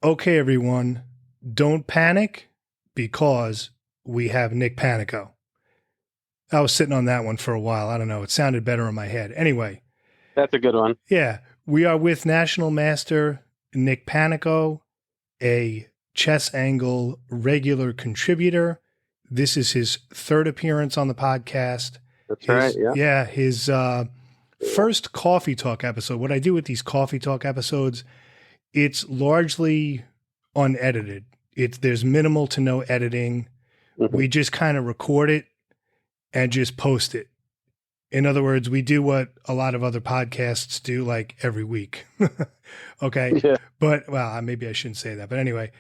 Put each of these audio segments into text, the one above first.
Okay, everyone, don't panic because we have Nick Panico. I was sitting on that one for a while. I don't know. It sounded better in my head. Anyway. That's a good one. Yeah. We are with National Master Nick Panico, a Chess Angle regular contributor. This is his third appearance on the podcast. That's right, yeah. Yeah, his first Coffee Talk episode. What I do with these Coffee Talk episodes, it's largely unedited. There's minimal to no editing. Mm-hmm. We just kind of record it and just post it. In other words, we do what a lot of other podcasts do, like every week. Okay. Yeah. But, well, maybe I shouldn't say that. But anyway,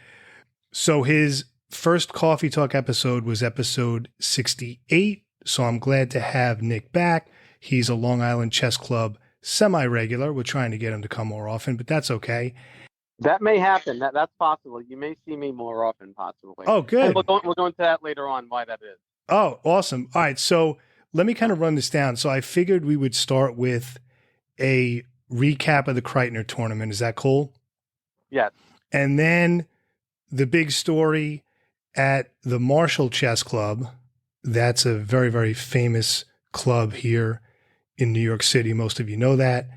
so his first Coffee Talk episode was episode 68. So I'm glad to have Nick back. He's a Long Island Chess Club semi-regular. We're trying to get him to come more often, but that's okay. That may happen. That's possible. You may see me more often, possibly. Oh, good. And we'll go into that later on, why that is. Oh, awesome. All right. So let me kind of run this down. So I figured we would start with a recap of the Kreitner tournament. Is that cool? Yes. And then the big story at the Marshall Chess Club. That's a very, very famous club here in New York City. Most of you know that.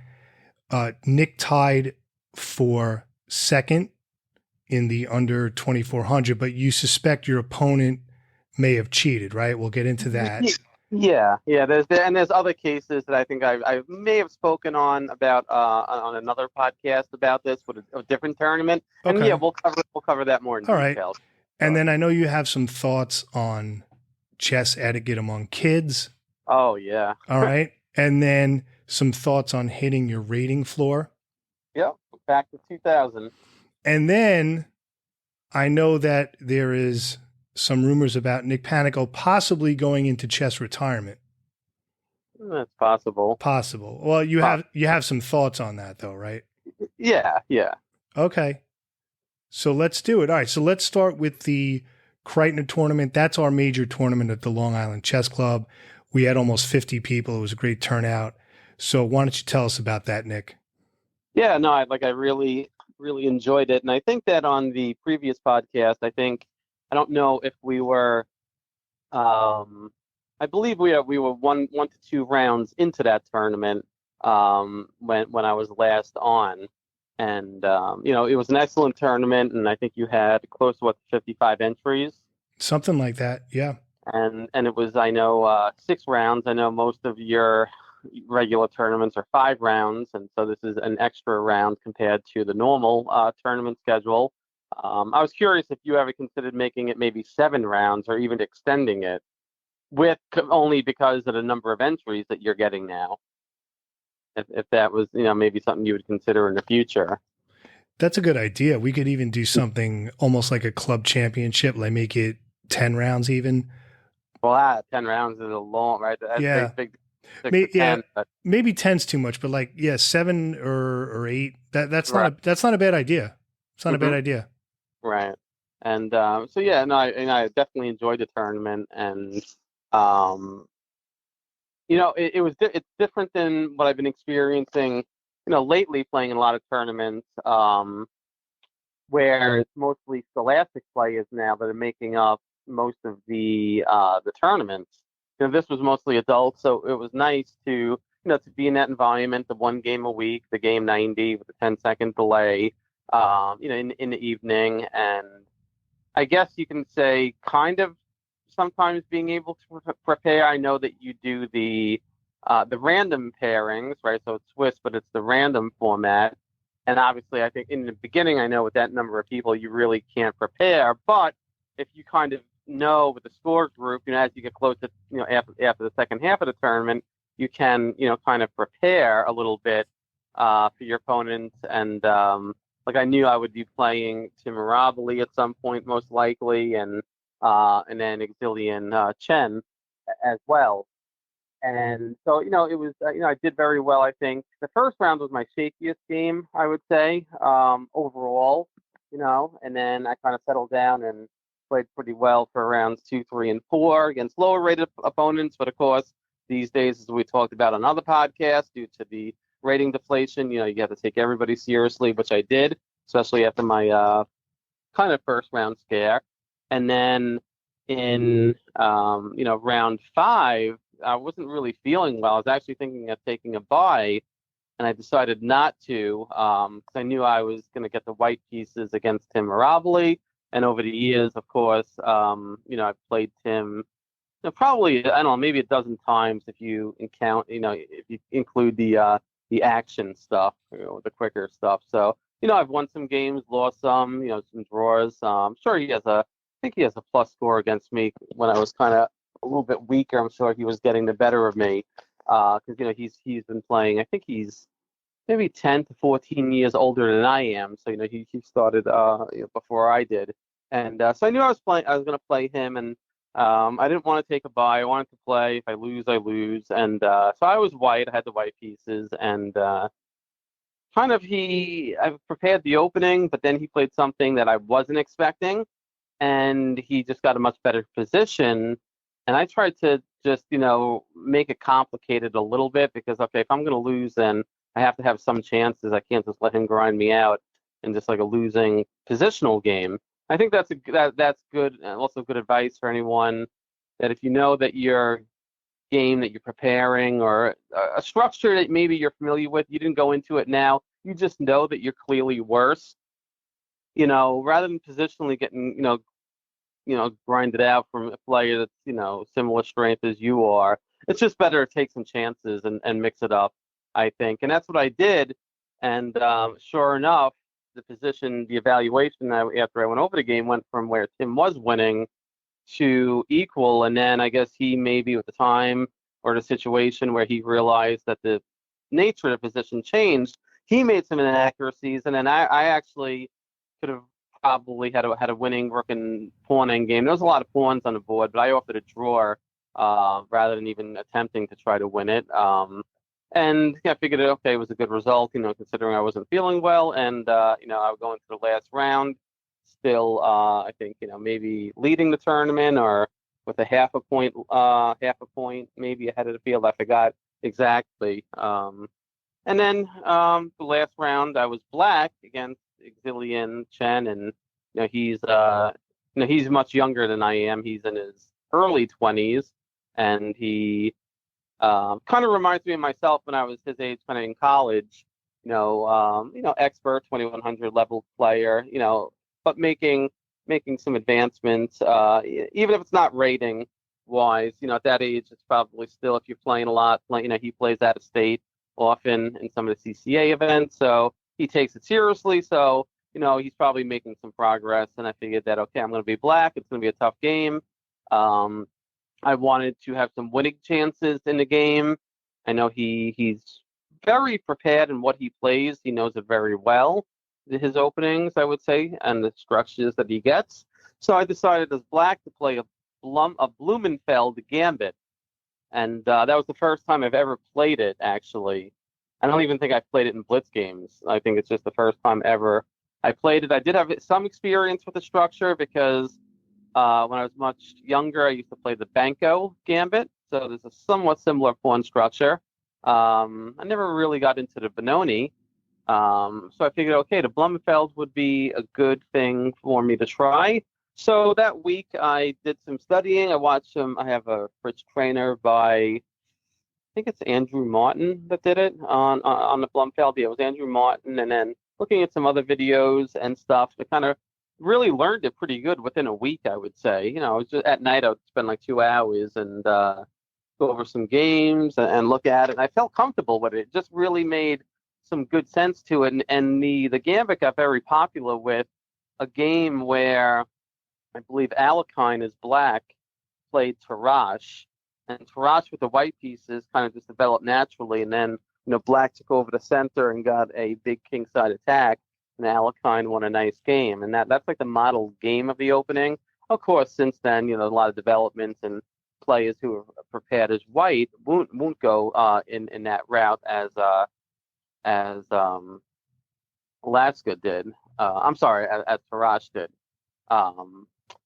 Nick tied for second in the under 2400, but you suspect your opponent may have cheated, right? We'll get into that. Yeah. There's other cases that I think I may have spoken on about on another podcast about this with a different tournament. And okay. Yeah, we'll cover that more in detail. Right. And then I know you have some thoughts on chess etiquette among kids. Oh yeah. All right. And then some thoughts on hitting your rating floor. Yep. Back to 2000. And then I know that there is some rumors about Nick Panico possibly going into chess retirement. That's possible. Possible. Well, you have some thoughts on that though, right? Yeah. Okay. So let's do it. All right. So let's start with the Kreitner tournament. That's our major tournament at the Long Island Chess Club. We had almost 50 people. It was a great turnout. So why don't you tell us about that, Nick? Yeah, no, I really enjoyed it. And I think that on the previous podcast, I don't know if we were, I believe we were one to two rounds into that tournament when I was last on, and it was an excellent tournament, and I think you had close to 55 entries, something like that, yeah. And it was 6 rounds. I know most of your regular tournaments are 5 rounds, and so this is an extra round compared to the normal tournament schedule. I was curious if you ever considered making it maybe 7 rounds or even extending it with only because of the number of entries that you're getting now. If that was, maybe something you would consider in the future. That's a good idea. We could even do something almost like a club championship, like make it 10 rounds even. Well, 10 rounds is a long, right? That's yeah. Big. Maybe 10's too much, but 7 or 8. That's right. Not a bad idea. It's not a bad idea. Right. And I definitely enjoyed the tournament, and it's different than what I've been experiencing, lately playing in a lot of tournaments, where it's mostly scholastic players now that are making up most of the tournaments. This was mostly adults, so it was nice to be in that environment, the 1 game a week, the game 90 with a 10-second delay, in the evening. And I guess you can say kind of sometimes being able to prepare. I know that you do the random pairings, right? So it's Swiss, but it's the random format. And obviously, I think in the beginning, I know with that number of people, you really can't prepare. But if you kind of know with the score group, as you get close to, after the second half of the tournament, you can, kind of prepare a little bit for your opponents. And I knew I would be playing Timirabili at some point, most likely, and then Exilian Chen as well. And so, it was, I did very well, I think. The first round was my shakiest game, I would say, overall, and then I kind of settled down and played pretty well for rounds 2, 3, and 4 against lower rated opponents. But of course, these days, as we talked about on other podcasts, due to the rating deflation, you have to take everybody seriously, which I did, especially after my kind of first round scare. And then in round 5, I wasn't really feeling well. I was actually thinking of taking a bye, and I decided not to because I knew I was going to get the white pieces against Tim Mirabile. And over the years, of course, I've played Tim probably, I don't know, maybe a dozen times if you if you include the action stuff, the quicker stuff. So, I've won some games, lost some, some draws. I'm sure I think he has a plus score against me when I was kind of a little bit weaker. I'm sure he was getting the better of me because, he's been playing, I think he's maybe 10 to 14 years older than I am. So, he started before I did. And so I knew I was going to play him, and I didn't want to take a bye. I wanted to play. If I lose, I lose. And so I was white. I had the white pieces, and I prepared the opening, but then he played something that I wasn't expecting, and he just got a much better position. And I tried to just, make it complicated a little bit because, okay, if I'm going to lose, then I have to have some chances. I can't just let him grind me out in just like a losing positional game. I think that's good, and also good advice for anyone that if you know that your game that you're preparing or a structure that maybe you're familiar with, you didn't go into it now, you just know that you're clearly worse. Rather than positionally getting grinded out from a player that's similar strength as you are, it's just better to take some chances and mix it up, I think, and that's what I did. And sure enough, the evaluation after I went over the game went from where Tim was winning to equal. And then I guess he maybe with the time or the situation where he realized that the nature of the position changed, he made some inaccuracies. And then I actually could have probably had a winning rook and pawn end game. There was a lot of pawns on the board, but I opted a draw rather than even attempting to try to win it. And I figured, okay, it was a good result, considering I wasn't feeling well. And, I would go into the last round still, I think, maybe leading the tournament or with a half a point, maybe ahead of the field. I forgot exactly. And then the last round, I was black against Exilian Chen. And, he's much younger than I am. He's in his early 20s. And he kind of reminds me of myself when I was his age, kind of in college. Expert 2100 level player. But making some advancements. Even if it's not rating wise, at that age, it's probably still if you're playing a lot. He plays out of state often in some of the CCA events, so he takes it seriously. So he's probably making some progress. And I figured that okay, I'm going to be black. It's going to be a tough game. I wanted to have some winning chances in the game. I know he's very prepared in what he plays. He knows it very well, his openings, I would say, and the structures that he gets. So I decided as black to play a Blumenfeld gambit. And that was the first time I've ever played it, actually. I don't even think I've played it in Blitz games. I think it's just the first time ever I played it. I did have some experience with the structure because when I was much younger, I used to play the Banco Gambit, so there's a somewhat similar pawn structure. I never really got into the Benoni, so I figured, okay, the Blumenfeld would be a good thing for me to try. So that week, I did some studying. I watched some. I have a Fritz trainer by, I think it's Andrew Martin that did it on the Blumfeld. Yeah, it was Andrew Martin, and then looking at some other videos and stuff to kind of really learned it pretty good within a week, I would say. It was just at night I would spend like 2 hours and go over some games and look at it. And I felt comfortable with it. It just really made some good sense to it. And the Gambit got very popular with a game where I believe Alekine is black, played Tarash. And Tarash with the white pieces kind of just developed naturally. And then, black took over the center and got a big kingside attack. And Alekine won a nice game, and that's like the model game of the opening. Of course, since then, a lot of developments and players who are prepared as white won't go in that route as Alaska did. I'm sorry, as Tarash did.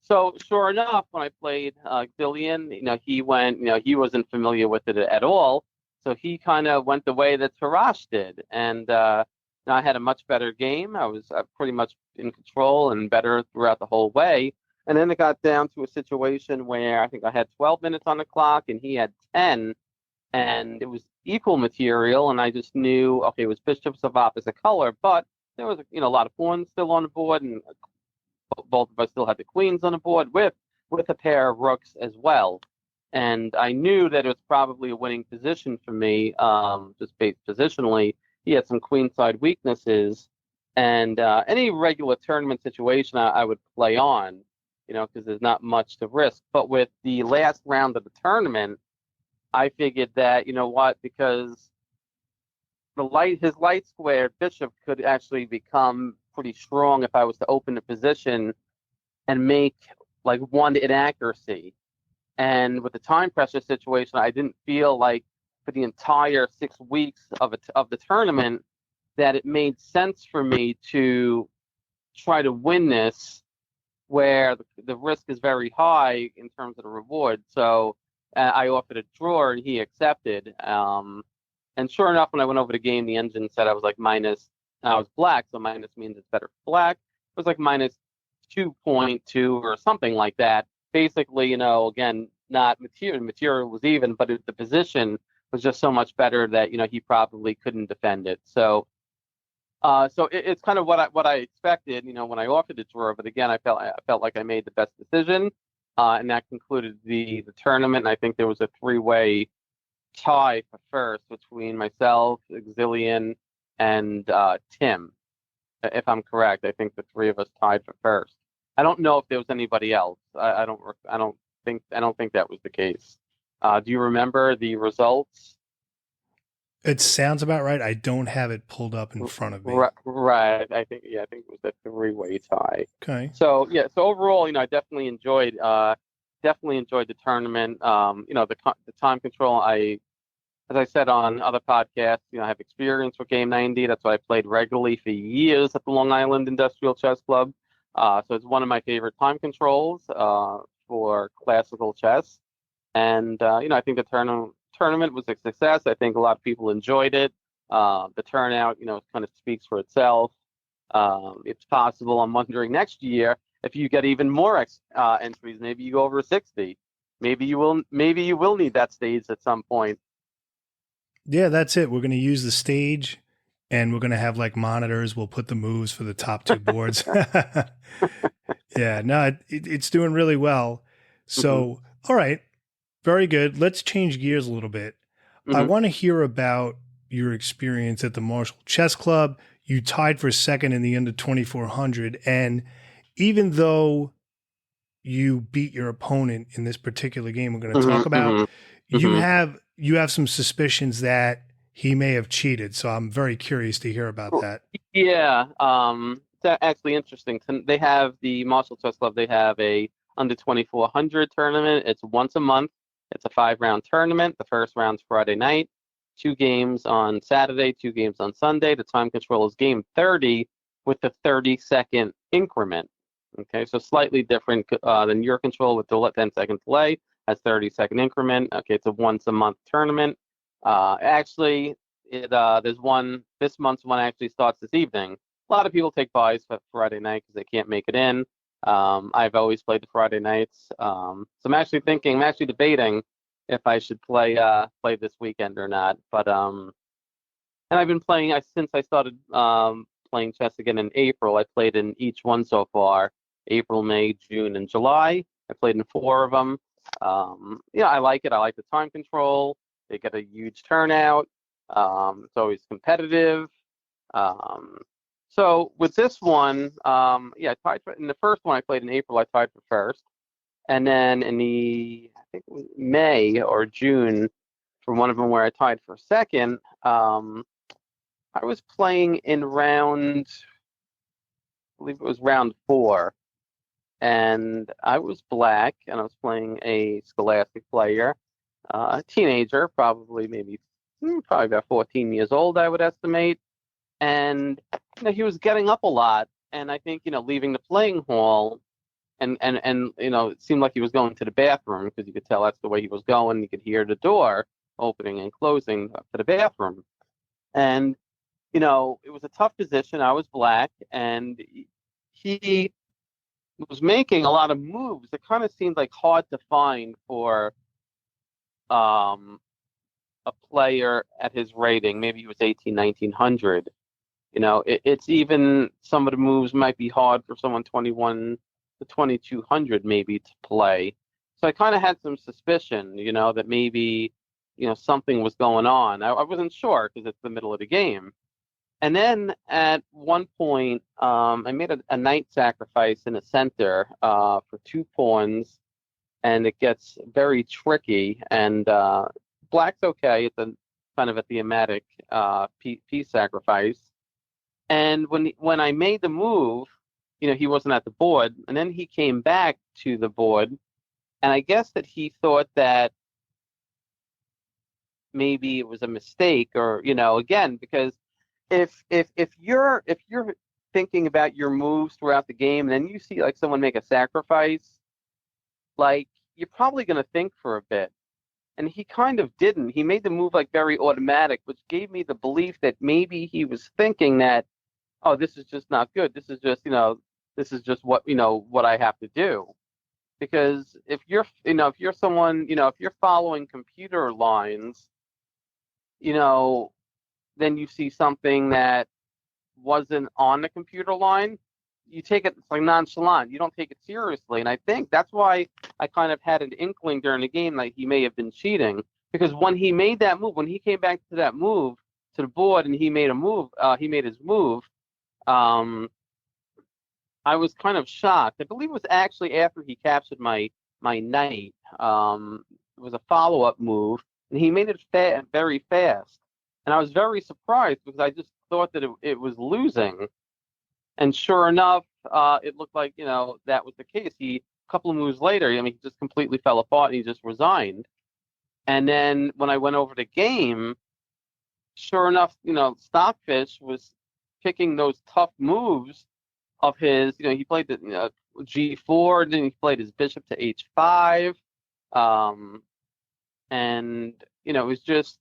So sure enough, when I played Gillian, he went, he wasn't familiar with it at all, so he kind of went the way that Tarash did, and I had a much better game. I was pretty much in control and better throughout the whole way. And then it got down to a situation where I think I had 12 minutes on the clock and he had 10, and it was equal material. And I just knew, okay, it was bishops of opposite color, but there was, a lot of pawns still on the board, and both of us still had the queens on the board with a pair of rooks as well. And I knew that it was probably a winning position for me, just based positionally. He had some queenside weaknesses, and any regular tournament situation I would play on, because there's not much to risk. But with the last round of the tournament, I figured that, because his light squared bishop could actually become pretty strong if I was to open the position and make like one inaccuracy. And with the time pressure situation, I didn't feel like for the entire 6 weeks of the tournament that it made sense for me to try to win this, where the risk is very high in terms of the reward. So I offered a draw, and he accepted. And sure enough, when I went over the game, the engine said I was like minus. I was black, so minus means it's better for black. It was like minus 2.2 or something like that. Basically, again, not material. Material was even, but the position was just so much better that he probably couldn't defend it. So, it's kind of what I expected, when I offered the draw. But again, I felt like I made the best decision, and that concluded the tournament. And I think there was a 3-way tie for first between myself, Exilian, and Tim. If I'm correct, I think the three of us tied for first. I don't know if there was anybody else. I don't think that was the case. Do you remember the results? It sounds about right. I don't have it pulled up in front of me. Right. I think it was a 3-way tie. Okay. So overall, I definitely enjoyed the tournament. The time control. As I said on other podcasts, I have experience with Game 90. That's what I played regularly for years at the Long Island Industrial Chess Club. So it's one of my favorite time controls for classical chess. And I think the tournament was a success. I think a lot of people enjoyed it. The turnout, kind of speaks for itself. It's possible. I'm wondering next year if you get even more entries. Maybe you go over 60. Maybe you will need that stage at some point. Yeah, that's it. We're going to use the stage, and we're going to have like monitors. We'll put the moves for the top 2 boards. Yeah, no, it's doing really well. So, all right, very good. Let's change gears a little bit. I want to hear about your experience at the Marshall Chess Club. You tied for second in the under 2400, and even though you beat your opponent in this particular game we're going to talk about, you have some suspicions that he may have cheated. So I'm very curious to hear about that. Yeah, it's actually interesting. They have the Marshall Chess Club. They have a under 2400 tournament. It's once a month. It's a 5-round tournament. The first round's Friday night. 2 games on Saturday, 2 games on Sunday. The time control is game 30 with the 30-second increment. Okay, so slightly different than your control with the 10-second delay. Has 30-second increment. Okay, it's a once-a-month tournament. Actually, there's one. This month's one actually starts this evening. A lot of people take buys for Friday night because they can't make it in. I've always played the Friday nights. So I'm actually debating if I should play this weekend or not. But and I've been playing since I started playing chess again in April. I played in each one so far: April, May, June, and July. I played in 4 of them. I like it. I like the time control. They get a huge turnout. It's always competitive. So with this one, I tied in the first one I played in April. I tied for first, and then in I think it was May or June, for one of them where I tied for second, I was playing in I believe it was round 4, and I was black, and I was playing a Scholastic player, a teenager, probably about 14 years old, I would estimate. And he was getting up a lot, and I think leaving the playing hall, and it seemed like he was going to the bathroom, because you could tell that's the way he was going. You could hear the door opening and closing to the bathroom, and it was a tough position. I was black, and he was making a lot of moves that kind of seemed like hard to find for um, a player at his rating. Maybe he was 18, 1900. It's even some of the moves might be hard for someone 21 to 2200 maybe to play. So I kind of had some suspicion, that maybe, something was going on. I wasn't sure because it's the middle of the game. And then at one point, I made a knight sacrifice in a center for 2 pawns, and it gets very tricky. And black's okay; it's a kind of a thematic piece sacrifice. And when I made the move, he wasn't at the board, and then he came back to the board, and I guess that he thought that maybe it was a mistake, or again, because if you're thinking about your moves throughout the game, and then you see like someone make a sacrifice, like you're probably going to think for a bit. And he kind of didn't. He made the move like very automatic, which gave me the belief that maybe he was thinking that, oh, this is just not good. This is just, this is just what I have to do. Because if you're someone, if you're following computer lines, then you see something that wasn't on the computer line, you take it like nonchalant. You don't take it seriously. And I think that's why I kind of had an inkling during the game that he may have been cheating. Because when he made that move, when he came back to that move to the board and he made his move, I was kind of shocked. I believe it was actually after he captured my knight. It was a follow-up move, and he made it very fast. And I was very surprised because I just thought that it was losing. And sure enough, it looked like, that was the case. A couple of moves later, he just completely fell apart and he just resigned. And then when I went over the game, sure enough, Stockfish was picking those tough moves of his, he played the G4, then he played his bishop to H5. And, it was just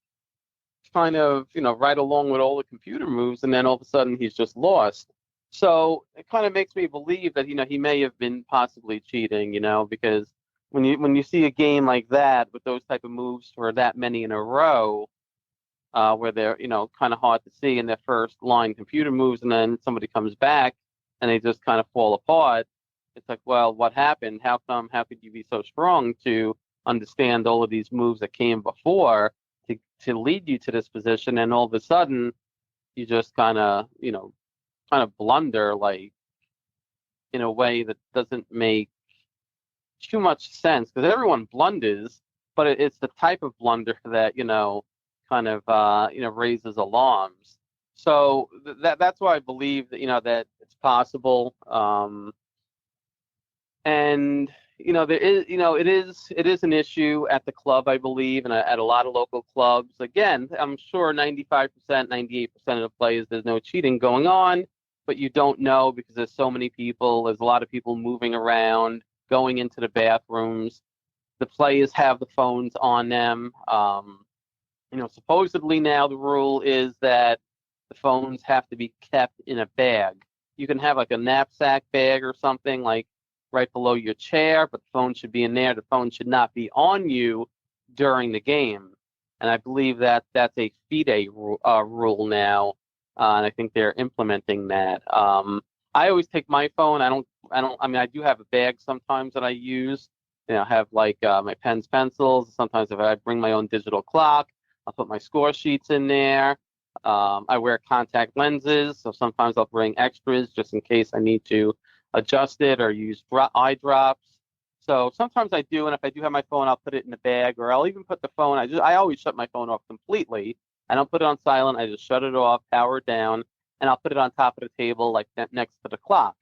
kind of, right along with all the computer moves. And then all of a sudden he's just lost. So it kind of makes me believe that, he may have been possibly cheating, because when you see a game like that with those type of moves for that many in a row, where they're, kind of hard to see in their first line computer moves, and then somebody comes back and they just kind of fall apart. It's like, well, what happened? How could you be so strong to understand all of these moves that came before to lead you to this position, and all of a sudden you just kind of blunder, like in a way that doesn't make too much sense, because everyone blunders, but it's the type of blunder that kind of raises alarms. So that's why I believe that that it's possible. And there is it is an issue at the club, I believe, and at a lot of local clubs. Again, I'm sure 95%, 98% of the players, there's no cheating going on, but you don't know because there's so many people. There's a lot of people moving around, going into the bathrooms. The players have the phones on them. Supposedly now the rule is that the phones have to be kept in a bag. You can have like a knapsack bag or something like right below your chair, but the phone should be in there. The phone should not be on you during the game. And I believe that that's a FIDE rule now, and I think they're implementing that. I always take my phone. I do have a bag sometimes that I use. I have like my pens, pencils. Sometimes if I bring my own digital clock, I'll put my score sheets in there. I wear contact lenses, so sometimes I'll bring extras just in case I need to adjust it or use eye drops. So sometimes I do, and if I do have my phone, I'll put it in the bag, or I'll even put the phone. I always shut my phone off completely. I don't put it on silent. I just shut it off, power it down, and I'll put it on top of the table, like next to the clock.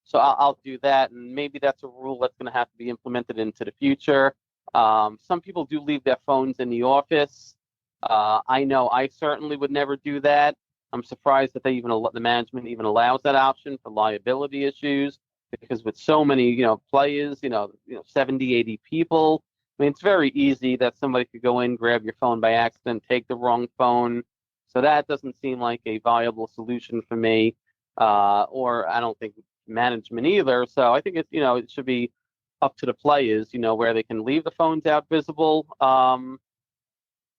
So I'll do that, and maybe that's a rule that's going to have to be implemented into the future. Some people do leave their phones in the office. I know I certainly would never do that. I'm surprised that the management even allows that option for liability issues, because with so many, players, 70, 80 people, I mean, it's very easy that somebody could go in, grab your phone by accident, take the wrong phone. So that doesn't seem like a viable solution for me, or I don't think management either. So I think it should be up to the players, where they can leave the phones out visible, on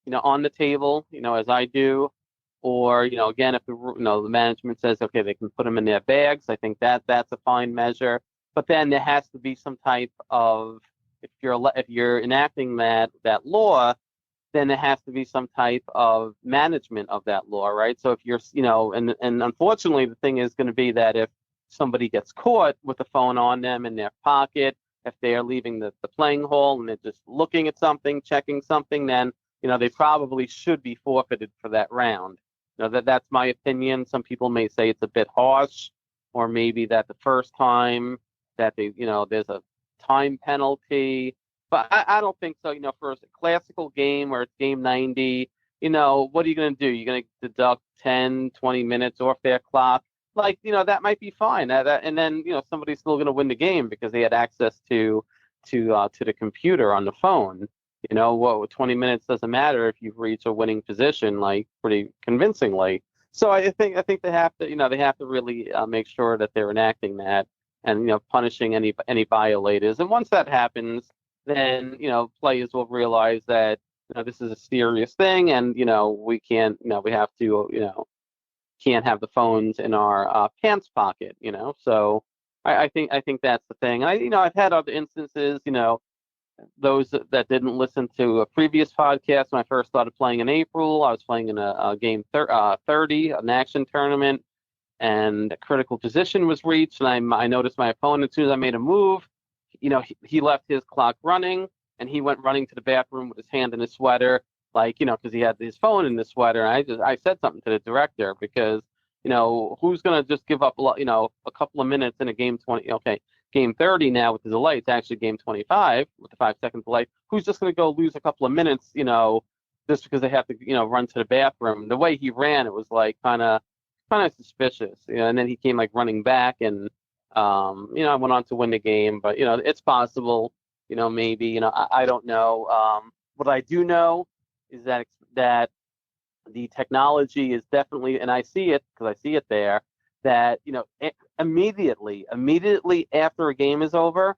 the table, as I do, or again, if the management says okay, they can put them in their bags. I think that's a fine measure. But then there has to be some type of, if you're enacting that law, then there has to be some type of management of that law, right? So if you're, and unfortunately, the thing is going to be that if somebody gets caught with the phone on them in their pocket, if they are leaving the playing hall and they're just looking at something, checking something, then they probably should be forfeited for that round. That's my opinion. Some people may say it's a bit harsh, or maybe that the first time that there's a time penalty. But I don't think so. For a classical game where it's game 90, what are you going to do? You're going to deduct 10, 20 minutes off their clock. Like, that might be fine. And then, somebody's still going to win the game because they had access to the computer on the phone. 20 minutes doesn't matter if you've reached a winning position, like pretty convincingly. So I think they have to really make sure that they're enacting that and punishing any violators. And once that happens, then players will realize that this is a serious thing, and we can't we have to can't have the phones in our pants pocket. So I think that's the thing. And I've had other instances. Those that didn't listen to a previous podcast, when I first started playing in April, I was playing in a game 30, an action tournament, and a critical position was reached, and I noticed my opponent, as soon as I made a move, he left his clock running, and he went running to the bathroom with his hand in his sweater, like, because he had his phone in his sweater. And I said something to the director because, who's going to just give up, a couple of minutes in a game 20, okay, game 30 now with the delay, it's actually game 25 with the 5-second delay. Who's just going to go lose a couple of minutes, just because they have to, run to the bathroom? The way he ran, it was like kind of suspicious, and then he came like running back, and I went on to win the game. But it's possible, maybe, I don't know. What I do know is that the technology is definitely, and I see it because I see it there, that immediately after a game is over,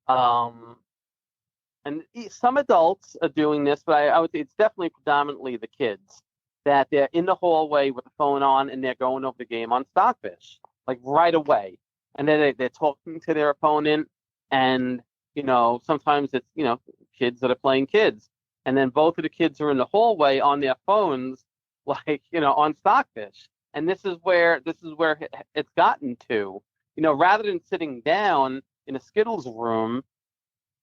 and some adults are doing this, but I would say it's definitely predominantly the kids, that they're in the hallway with the phone on and they're going over the game on Stockfish, like right away. And then they're talking to their opponent, and, sometimes it's, kids that are playing kids. And then both of the kids are in the hallway on their phones, like, on Stockfish. And this is where it's gotten to, rather than sitting down in a Skittles room,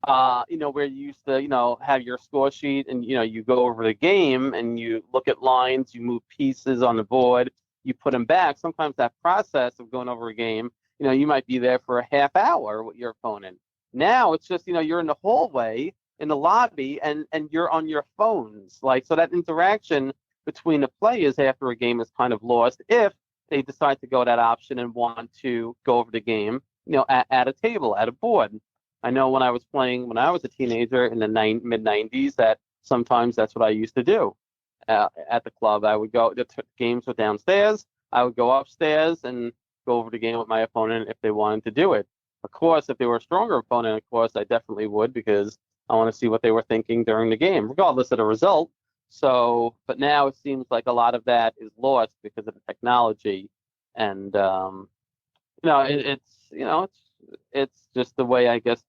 where you used to, have your score sheet and, you go over the game and you look at lines, you move pieces on the board, you put them back. Sometimes that process of going over a game, you might be there for a half hour with your opponent. Now it's just, you're in the hallway, in the lobby, and you're on your phones. Like, so that interaction between the players after a game is kind of lost if they decide to go that option and want to go over the game, at a table, at a board. I know when I was playing, when I was a teenager in the mid 90s, that sometimes that's what I used to do at the club. I would go, the games were downstairs. I would go upstairs and go over the game with my opponent if they wanted to do it. Of course, if they were a stronger opponent, of course, I definitely would, because I want to see what they were thinking during the game, regardless of the result. So, but now it seems like a lot of that is lost because of the technology, and it's just the way, I guess,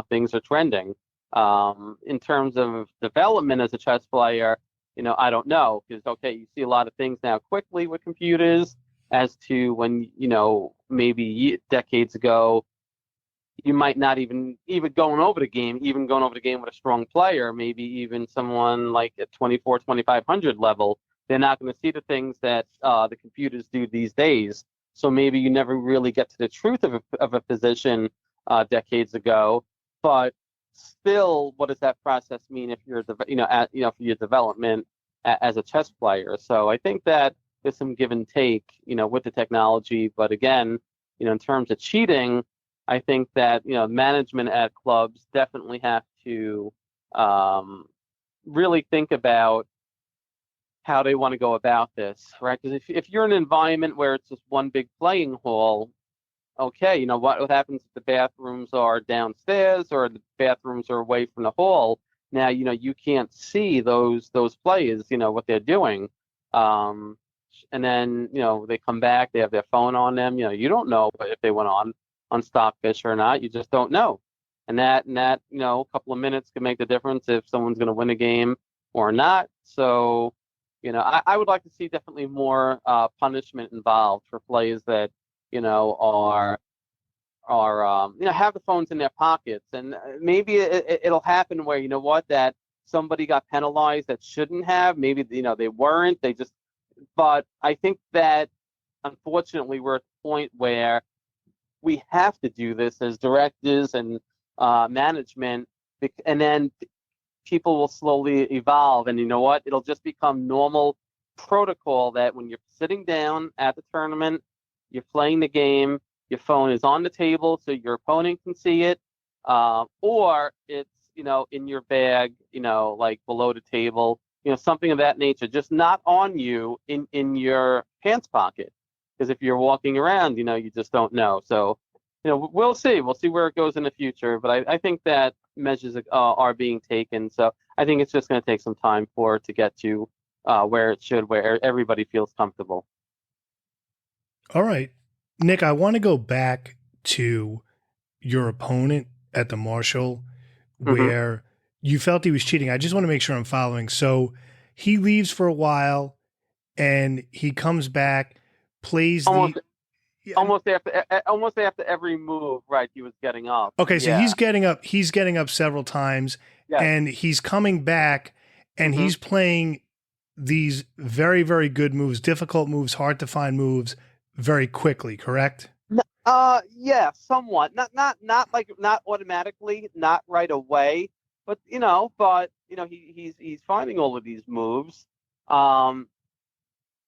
things are trending. In terms of development as a chess player, I don't know, because okay, you see a lot of things now quickly with computers, as to when maybe decades ago, you might not even going over the game with a strong player, maybe even someone like at 24, 2500 level, they're not going to see the things that the computers do these days. So maybe you never really get to the truth of a position decades ago. But still, what does that process mean if you're for your development as a chess player? So I think that there's some give and take, with the technology. But again, in terms of cheating, I think that management at clubs definitely have to really think about how they want to go about this, right? Because if you're in an environment where it's just one big playing hall, okay, you know what happens if the bathrooms are downstairs or the bathrooms are away from the hall? Now, you know, you can't see those players, you know, what they're doing. And then, you know, they come back, they have their phone on them. You know, you don't know if they went on Stockfish or not. You just don't know. And that, you know, a couple of minutes can make the difference if someone's going to win a game or not. So, you know, I would like to see definitely more punishment involved for players that, you know, are you know, have the phones in their pockets, and maybe it'll happen where, you know what, that somebody got penalized that shouldn't have. Maybe, you know, they weren't. They just. But I think that unfortunately we're at the point where we have to do this as directors and management, and then people will slowly evolve, and you know what, it'll just become normal protocol that when you're sitting down at the tournament, you're playing the game, your phone is on the table so your opponent can see it, or it's, you know, in your bag, you know, like below the table, you know, something of that nature, just not on you in your pants pocket. Because if you're walking around, you know, you just don't know. So, you know, we'll see where it goes in the future. But I think that measures are being taken. So I think it's just going to take some time for it to get to where it should, where everybody feels comfortable. All right, Nick, I want to go back to your opponent at the Marshall where you felt he was cheating. I just want to make sure I'm following. So he leaves for a while and he comes back, plays almost after every move, right? He was getting up. Okay, so he's getting up several times, and he's coming back, and he's playing these very, very good moves, difficult moves, hard to find moves, very quickly. Correct? Yeah, somewhat. Not automatically, not right away, but he's finding all of these moves,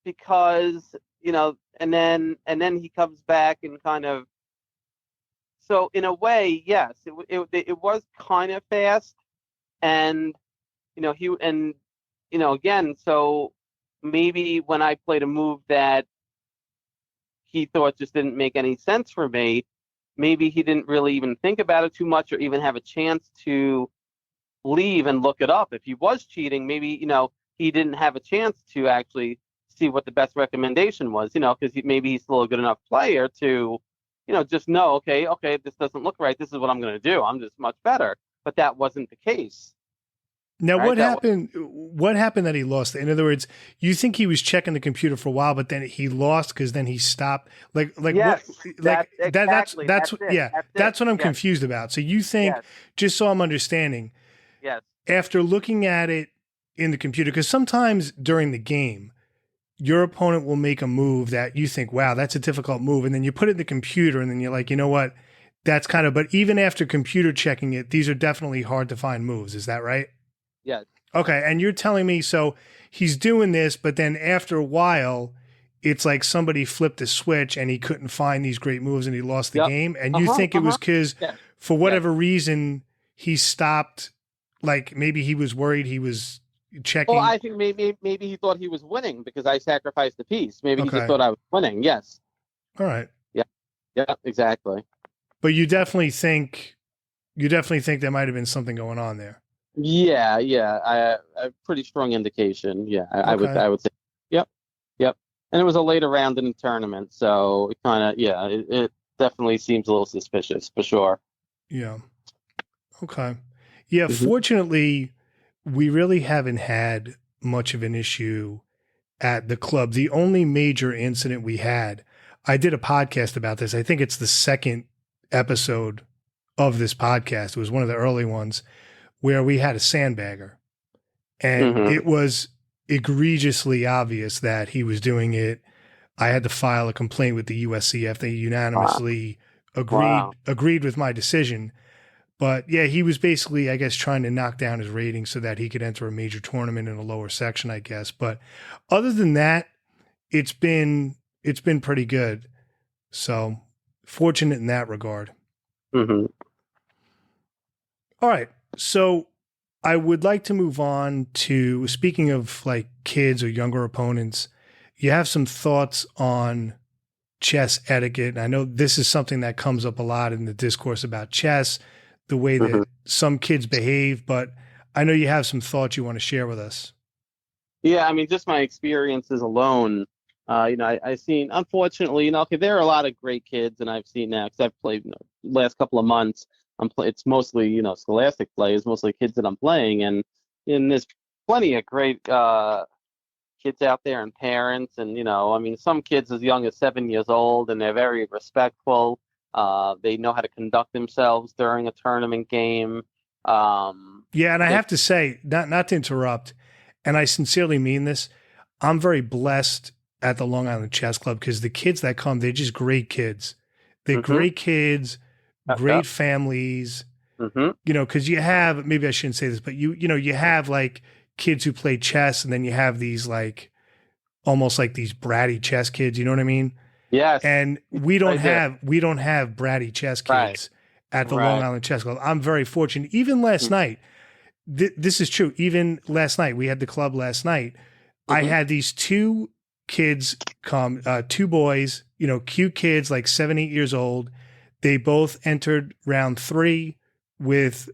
because and then he comes back and kind of. So in a way, yes, it was kind of fast, and again, so maybe when I played a move that he thought just didn't make any sense for me, maybe he didn't really even think about it too much or even have a chance to leave and look it up. If he was cheating, maybe, he didn't have a chance to actually see what the best recommendation was, because maybe he's still a good enough player to, just know, okay, this doesn't look right. This is what I'm going to do. I'm just much better. But that wasn't the case. Now, right? What happened that he lost? In other words, you think he was checking the computer for a while, but then he lost because then he stopped. That's what I'm confused about. So you think, just so I'm understanding, after looking at it in the computer, because sometimes during the game, your opponent will make a move that you think, wow, that's a difficult move. And then you put it in the computer and then you're like, you know what? That's kind of, but even after computer checking it, these are definitely hard to find moves. Is that right? Yes. Okay. And you're telling me, so he's doing this, but then after a while, it's like somebody flipped a switch and he couldn't find these great moves and he lost the game. And you think it was because for whatever reason, he stopped, like maybe he was worried he was checking. Well, I think maybe he thought he was winning because I sacrificed the piece. Maybe he just thought I was winning. Yes. All right. Yeah, exactly. But you definitely think there might have been something going on there. Yeah. A pretty strong indication. Yeah, I would say. Yep. And it was a later round in the tournament, so it kind of it definitely seems a little suspicious for sure. Yeah. Okay. Yeah. Fortunately, we really haven't had much of an issue at the club. The only major incident we had, I did a podcast about this. I think it's the second episode of this podcast. It was one of the early ones where we had a sandbagger, and it was egregiously obvious that he was doing it. I had to file a complaint with the USCF. They unanimously agreed with my decision. But yeah, he was basically, I guess, trying to knock down his rating so that he could enter a major tournament in a lower section, I guess. But other than that, it's been pretty good. So fortunate in that regard. Mm-hmm. All right. So I would like to move on to, speaking of like kids or younger opponents, you have some thoughts on chess etiquette. And I know this is something that comes up a lot in the discourse about chess, the way Mm-hmm. that some kids behave, but I know you have some thoughts you want to share with us. Yeah, I mean, just my experiences alone. I've seen, unfortunately, okay, there are a lot of great kids, and I've seen now because I've played, last couple of months. It's mostly, scholastic play is mostly kids that I'm playing, and there's plenty of great kids out there and parents, and I mean, some kids as young as 7 years old, and they're very respectful. They know how to conduct themselves during a tournament game. Yeah, and I They, have to say, not to interrupt, and I sincerely mean this, I'm very blessed at the Long Island Chess Club because the kids that come, they're just great kids. They're hmm great kids, great families. hmm Because you have, maybe I shouldn't say this, but you have like kids who play chess, and then you have these like almost like these bratty chess kids. You know what I mean? Yes, And we I don't do. have bratty chess Right, kids at the Long right. Island Chess Club. I'm very fortunate. Even last night, this is true. Even last night, we had the club last night. I Mm-hmm. had these two kids come, two boys, cute kids, like 7, 8 years old. They both entered round 3 with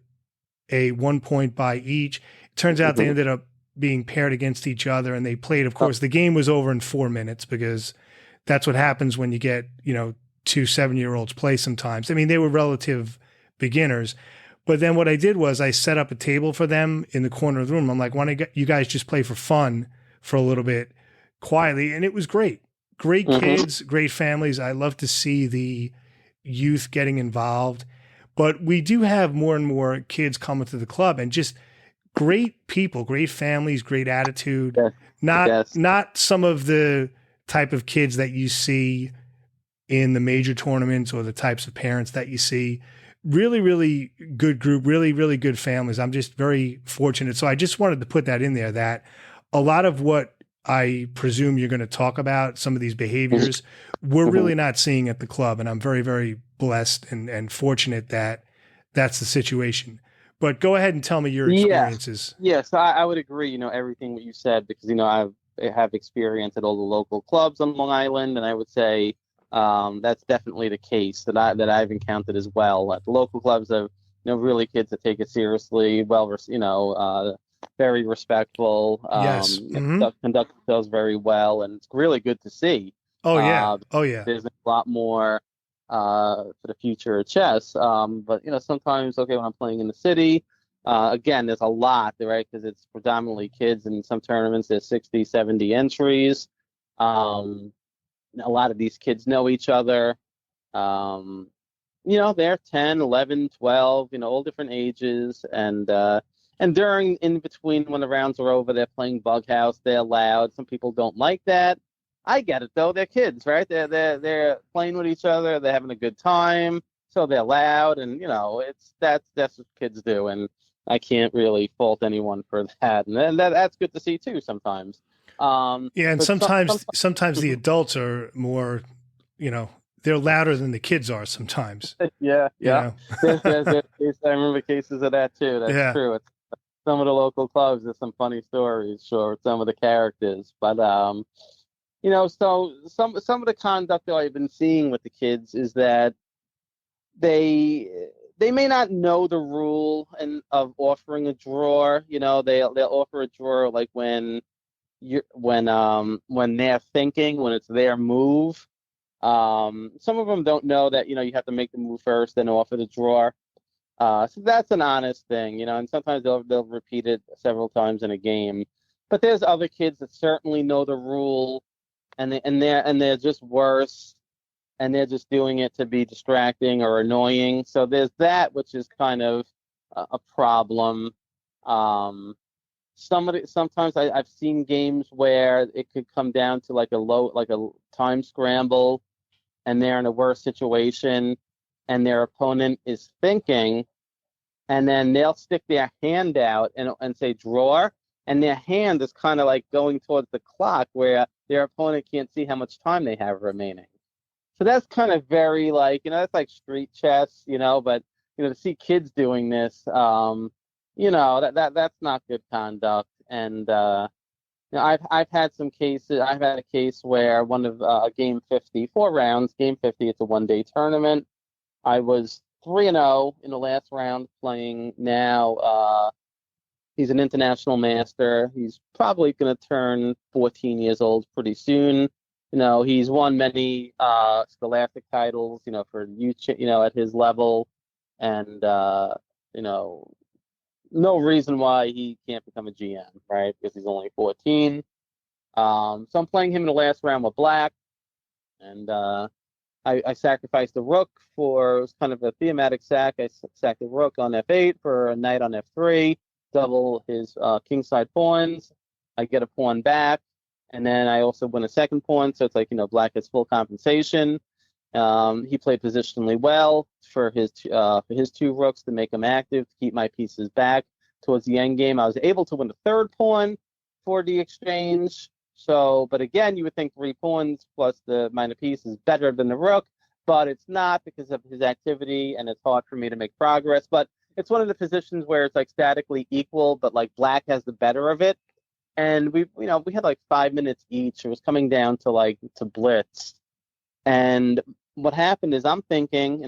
a 1 point by each. It turns out they hmm ended up being paired against each other, and they played. Of course, the game was over in 4 minutes because that's what happens when you get, 2 7-year-olds play sometimes. I mean, they were relative beginners. But then what I did was I set up a table for them in the corner of the room. I'm like, why don't you guys just play for fun for a little bit quietly? And it was great. Great hmm kids, great families. I love to see the youth getting involved. But we do have more and more kids coming to the club, and just great people, great families, great attitude. Yes, Not yes. not some of the type of kids that you see in the major tournaments or the types of parents that you see. Really, really good group, really, really good families. I'm just very fortunate. So I just wanted to put that in there, that a lot of what I presume you're going to talk about, some of these behaviors, we're hmm really not seeing at the club. And I'm very, very blessed and fortunate that that's the situation. But go ahead and tell me your Yeah, experiences. yes, I would agree. Everything what you said because I have experience at all the local clubs on Long Island, and I would say that's definitely the case that I've encountered as well. At the local clubs, of really kids that take it seriously, very respectful, Yes. Mm-hmm. conduct themselves very well, and it's really good to see. Oh, yeah. Uh, Oh, yeah. there's a lot more for the future of chess. But sometimes, okay, when I'm playing in the city, again, there's a lot, right? Because it's predominantly kids. In some tournaments, there's 60, 70 entries. Um, a lot of these kids know each other. Um, they're 10, 11, 12, all different ages. And during, in between when the rounds are over, they're playing Bug House. They're loud. Some people don't like that. I get it though. They're kids, right? They're playing with each other. They're having a good time. So they're loud, and that's what kids do. And I can't really fault anyone for that. And then that's good to see too sometimes. Yeah, and But sometimes the adults are more, they're louder than the kids are sometimes. yeah, You yeah. know, I remember cases of that too. That's yeah, true. It's some of the local clubs. There's some funny stories, sure, with some of the characters. But so some of the conduct that I've been seeing with the kids is that they they may not know the rule and of offering a drawer. They'll offer a drawer like when they're thinking, when it's their move. Some of them don't know that you have to make the move first, then offer the drawer. So that's an honest thing, and sometimes they'll repeat it several times in a game. But there's other kids that certainly know the rule, and they're just worse, and they're just doing it to be distracting or annoying. So there's that, which is kind of a problem. Um, sometimes I've seen games where it could come down to like a time scramble, and they're in a worse situation, and their opponent is thinking, and then they'll stick their hand out and say draw, and their hand is kind of like going towards the clock where their opponent can't see how much time they have remaining. So that's kind of very like, that's like street chess, but to see kids doing this, that's not good conduct. And I've had some cases. I've had a case where one of game 50, 4 rounds, game 50. It's a 1-day tournament. I was 3-0 in the last round playing. Now he's an international master. He's probably going to turn 14 years old pretty soon. He's won many scholastic titles, for youth, at his level, and you know, no reason why he can't become a GM, right? Because he's only 14. So I'm playing him in the last round with black, and I sacrificed the rook for, it was kind of a thematic sack. I sacked the rook on f8 for a knight on f3, double his kingside pawns. I get a pawn back, and then I also win a second pawn, so it's like, black gets full compensation. He played positionally well for his two rooks to make him active, to keep my pieces back. Towards the end game, I was able to win the third pawn for the exchange. So, but again, you would think 3 pawns plus the minor piece is better than the rook, but it's not because of his activity, and it's hard for me to make progress. But it's one of the positions where it's like statically equal, but like black has the better of it. And we had like 5 minutes each. It was coming down to blitz. And what happened is I'm thinking,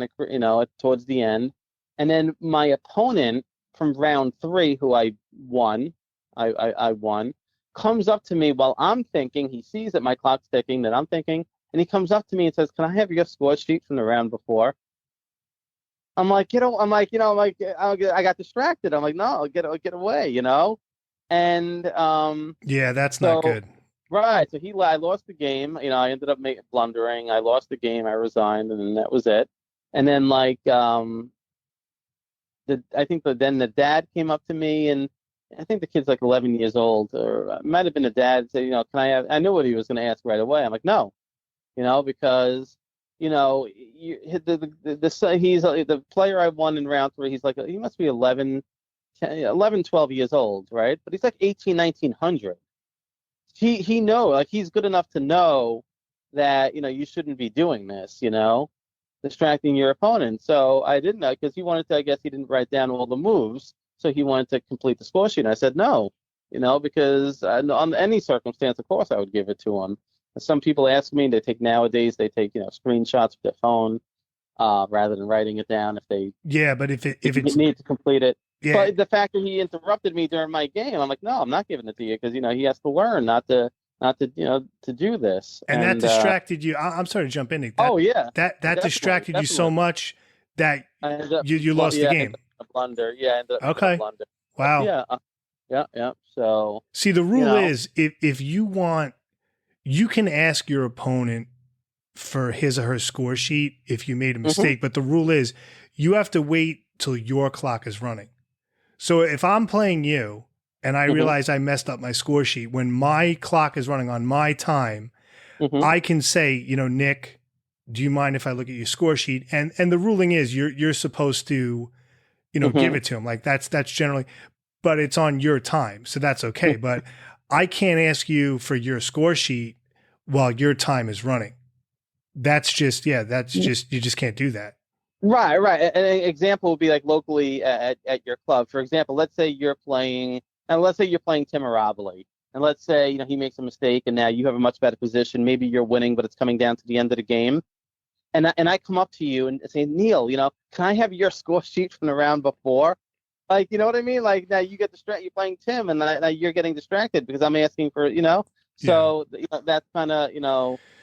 towards the end, and then my opponent from round 3, who I won, comes up to me while I'm thinking. He sees that my clock's ticking, that I'm thinking, and he comes up to me and says, "Can I have your score sheet from the round before?" I'm like, I got distracted. I'm like, no, get away, And yeah, that's not good. Right. So I lost the game. I ended up blundering. I lost the game. I resigned, and then that was it. And then then the dad came up to me, and I think the kid's like 11 years old, or it might have been the dad. Said, can I have? I knew what he was going to ask right away. I'm like, no, because he's the player I won in round 3. He's like, he must be 11, 12 years old, right? But he's like 18, 1900. He he's good enough to know that you shouldn't be doing this, distracting your opponent. So I didn't know, because he wanted to. I guess he didn't write down all the moves, so he wanted to complete the score sheet. And I said no, because on any circumstance, of course, I would give it to him. Some people ask me, they take screenshots with their phone rather than writing it down if they but if it's need to complete it. Yeah. But the fact that he interrupted me during my game, I'm like, no, I'm not giving it to you, because he has to learn not to do this. And that distracted you. I'm sorry to jump in. That distracted you so much that you lost the game. A blunder. Yeah. Okay. Blunder. Wow. Yeah. So see, the rule is if you want, you can ask your opponent for his or her score sheet if you made a mistake, but the rule is you have to wait till your clock is running. So if I'm playing you and I realize I messed up my score sheet, when my clock is running on my time, I can say, Nick, do you mind if I look at your score sheet? And the ruling is you're supposed to, give it to him. Like that's generally, but it's on your time. So that's okay. But I can't ask you for your score sheet while your time is running. That's just, you just can't do that. Right. An example would be like locally at your club. For example, let's say you're playing Timaraboli, and let's say he makes a mistake, and now you have a much better position. Maybe you're winning, but it's coming down to the end of the game, and I come up to you and say, Neil, can I have your score sheet from the round before? Like, you know what I mean? Like now you get distracted. You're playing Tim, and now you're getting distracted because I'm asking for So that's kind of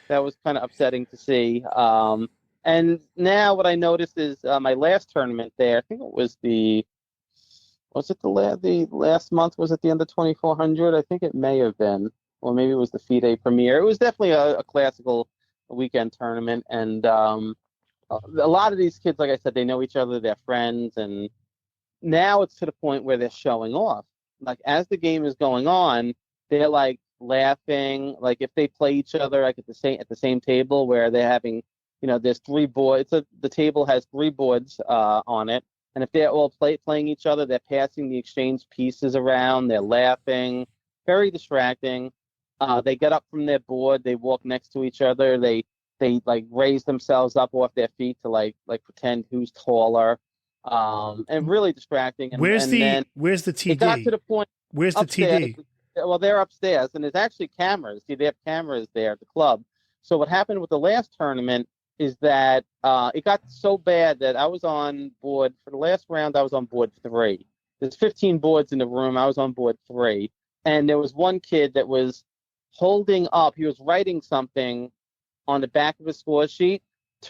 that was kind of upsetting to see. And now what I noticed is my last tournament there, I think it was the last month? Was it the under 2400? I think it may have been, or maybe it was the FIDE Premier. It was definitely a classical weekend tournament. And a lot of these kids, like I said, they know each other, they're friends. And now it's to the point where they're showing off. Like as the game is going on, they're like laughing. Like if they play each other like at the same table where they're having, there's 3 boards. The table has 3 boards on it, and if they're all playing each other, they're passing the exchange pieces around. They're laughing, very distracting. They get up from their board. They walk next to each other. They like raise themselves up off their feet to like pretend who's taller. and really distracting. And then where's the it got to TD? the point Where's the upstairs. TD? Well, they're upstairs, and there's actually cameras. See, they have cameras there at the club. So what happened with the last tournament is that it got so bad that I was on board for the last round. I was on board 3. There's 15 boards in the room. I was on board 3, and there was one kid that was holding up. He was writing something on the back of his score sheet,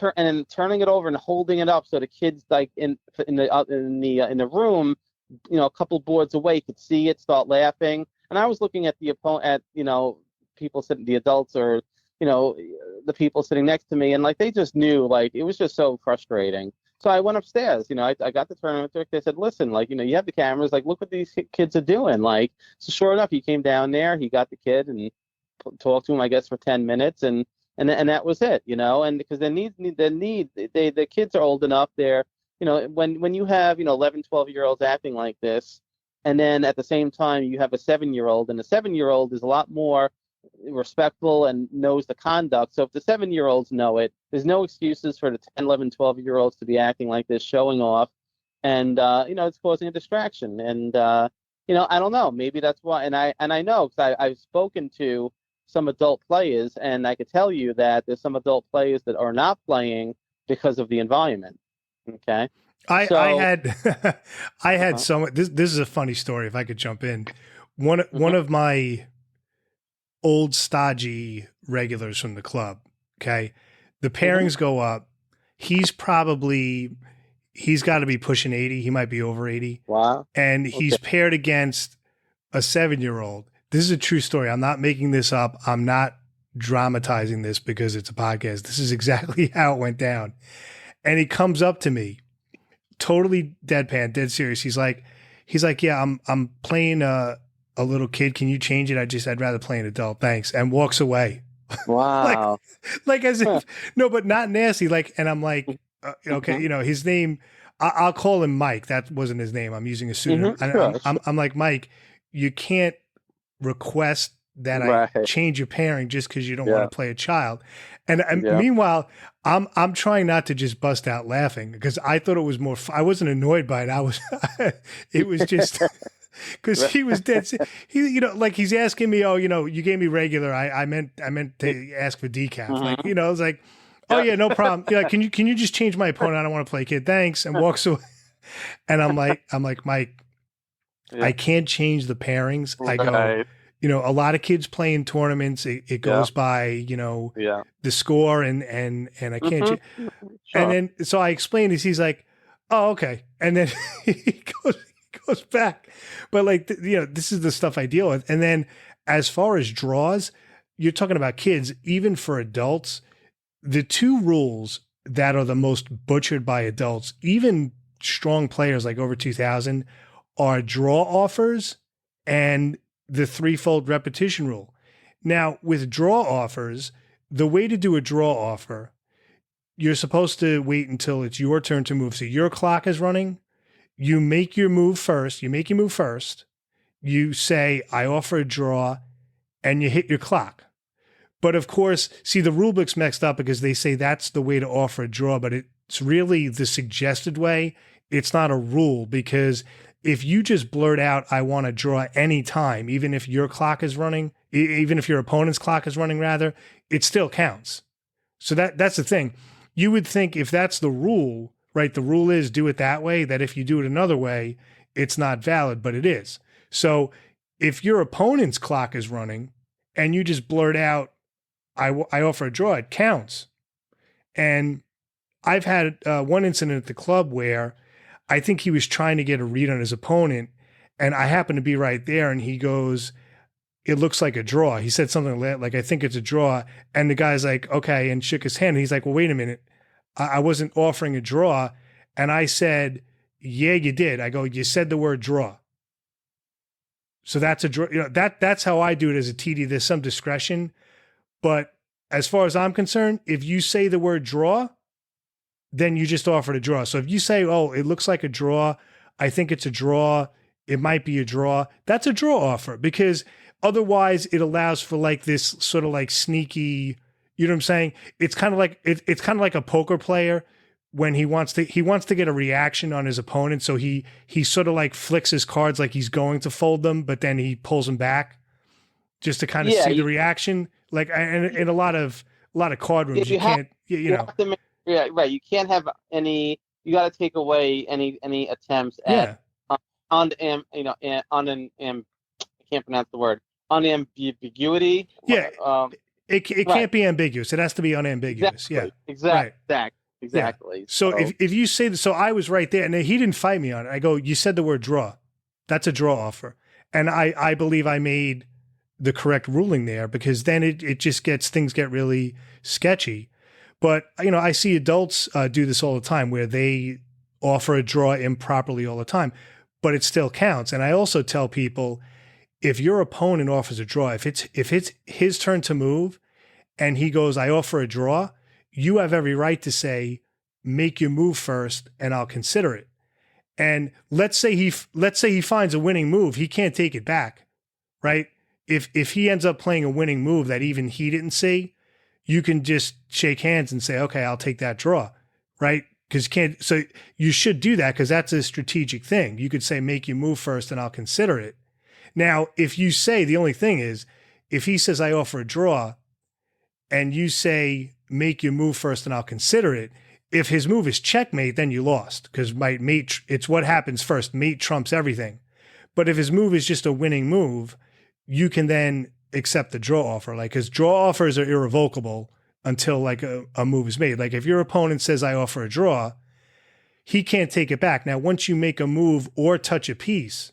and then turning it over and holding it up so the kids like in the room, a couple boards away, could see it, start laughing. And I was looking at the opponent, people sitting, the adults, or the people sitting next to me, and like they just knew, like it was just so frustrating. So I went upstairs. I got the tournament director. I said, listen, like you have the cameras, like look what these kids are doing. Like, so sure enough, he came down there, he got the kid and talked to him, I guess, for 10 minutes, and that was it. And because the kids are old enough, they're when you have 11, 12-year-olds acting like this, and then at the same time you have a 7-year-old, and the 7-year-old is a lot more respectful and knows the conduct. So if the 7-year-olds know it, there's no excuses for the 10, 11, 12-year-olds to be acting like this, showing off, and it's causing a distraction. And I don't know, maybe that's why. And I know, because I've spoken to some adult players, and I could tell you that there's some adult players that are not playing because of the environment. Okay. I had I had someone. This is a funny story. If I could jump in, one of my old stodgy regulars from the club. Okay, the pairings go up. He's got to be pushing 80. He might be over 80. Wow. And he's paired against a 7-year-old. This is a true story. I'm not making this up. I'm not dramatizing this because it's a podcast. This is exactly how it went down. And he comes up to me, totally deadpan, dead serious. He's like, yeah, I'm playing a little kid. Can you change it? I'd rather play an adult. Thanks. And walks away. Wow. like as if, no, but not nasty. Like, and I'm like, okay, his name, I'll call him Mike. That wasn't his name. I'm using a pseudonym. I'm like, Mike, you can't request that I change your pairing just because you don't want to play a child. And meanwhile, I'm trying not to just bust out laughing because I thought it was more. I wasn't annoyed by it. It was just because he was dead. Like he's asking me, oh, you gave me regular. I meant to ask for decaf. Like, I was like, oh yeah, no problem. Yeah, can you just change my opponent? I don't want to play kid. Thanks. And walks away. And I'm like, Mike, I can't change the pairings. I go, a lot of kids play in tournaments. It goes by, the score and I can't. Sure. And then, so I explained this. He's like, oh, okay. And then he goes back. But like, this is the stuff I deal with. And then as far as draws, you're talking about kids, even for adults, the two rules that are the most butchered by adults, even strong players like over 2000, are draw offers and the threefold repetition rule. Now, with draw offers, the way to do a draw offer, you're supposed to wait until it's your turn to move. So your clock is running. You make your move first. You say, I offer a draw, and you hit your clock. But of course, see, the rule book's mixed up because they say that's the way to offer a draw, but it's really the suggested way. It's not a rule, because if you just blurt out, I want to draw any time, even if your clock is running, even if your opponent's clock is running, rather, it still counts. So that's the thing. You would think if that's the rule, right, the rule is do it that way, that if you do it another way, it's not valid, but it is. So if your opponent's clock is running and you just blurt out, I offer a draw, it counts. And I've had one incident at the club where I think he was trying to get a read on his opponent, and I happened to be right there, and he goes, it looks like a draw. He said something like, I think it's a draw. And the guy's like, okay, and shook his hand. And he's like, well, wait a minute. I wasn't offering a draw. And I said, yeah, you did. I go, you said the word draw. So that's a draw. That's how I do it as a TD. There's some discretion. But as far as I'm concerned, if you say the word draw, then you just offered a draw. So if you say, oh, it looks like a draw, I think it's a draw, it might be a draw, that's a draw offer, because otherwise it allows for like this sort of like sneaky, you know what I'm saying? It's kind of like, it's kind of like a poker player when he wants to get a reaction on his opponent. So he sort of like flicks his cards like he's going to fold them, but then he pulls them back just to kind of see the reaction. Like, and in a lot of card rooms, you can't, you know. Right. You can't have any. You got to take away any attempts at I can't pronounce the word, unambiguity. Yeah. It can't be ambiguous. It has to be unambiguous. Exactly. Yeah. Exactly. Yeah. So if you say that, so I was right there, and he didn't fight me on it. I go, you said the word draw. That's a draw offer. And I believe I made the correct ruling there, because then it just things get really sketchy. But, you know, I see adults do this all the time, where they offer a draw improperly all the time, but it still counts. And I also tell people, if your opponent offers a draw, if it's his turn to move and he goes, I offer a draw, you have every right to say, make your move first and I'll consider it. And let's say he finds a winning move, he can't take it back, right? If he ends up playing a winning move that even he didn't see, you can just shake hands and say, okay, I'll take that draw, right? Because so you should do that, because that's a strategic thing. You could say, make you move first and I'll consider it. Now, if you say, the only thing is, if he says, I offer a draw, and you say, make your move first and I'll consider it, if his move is checkmate, then you lost, because mate, it's what happens first. Mate trumps everything. But if his move is just a winning move, you can then accept the draw offer. Like, because draw offers are irrevocable until like a move is made. Like, if your opponent says, I offer a draw, he can't take it back. Now, once you make a move or touch a piece,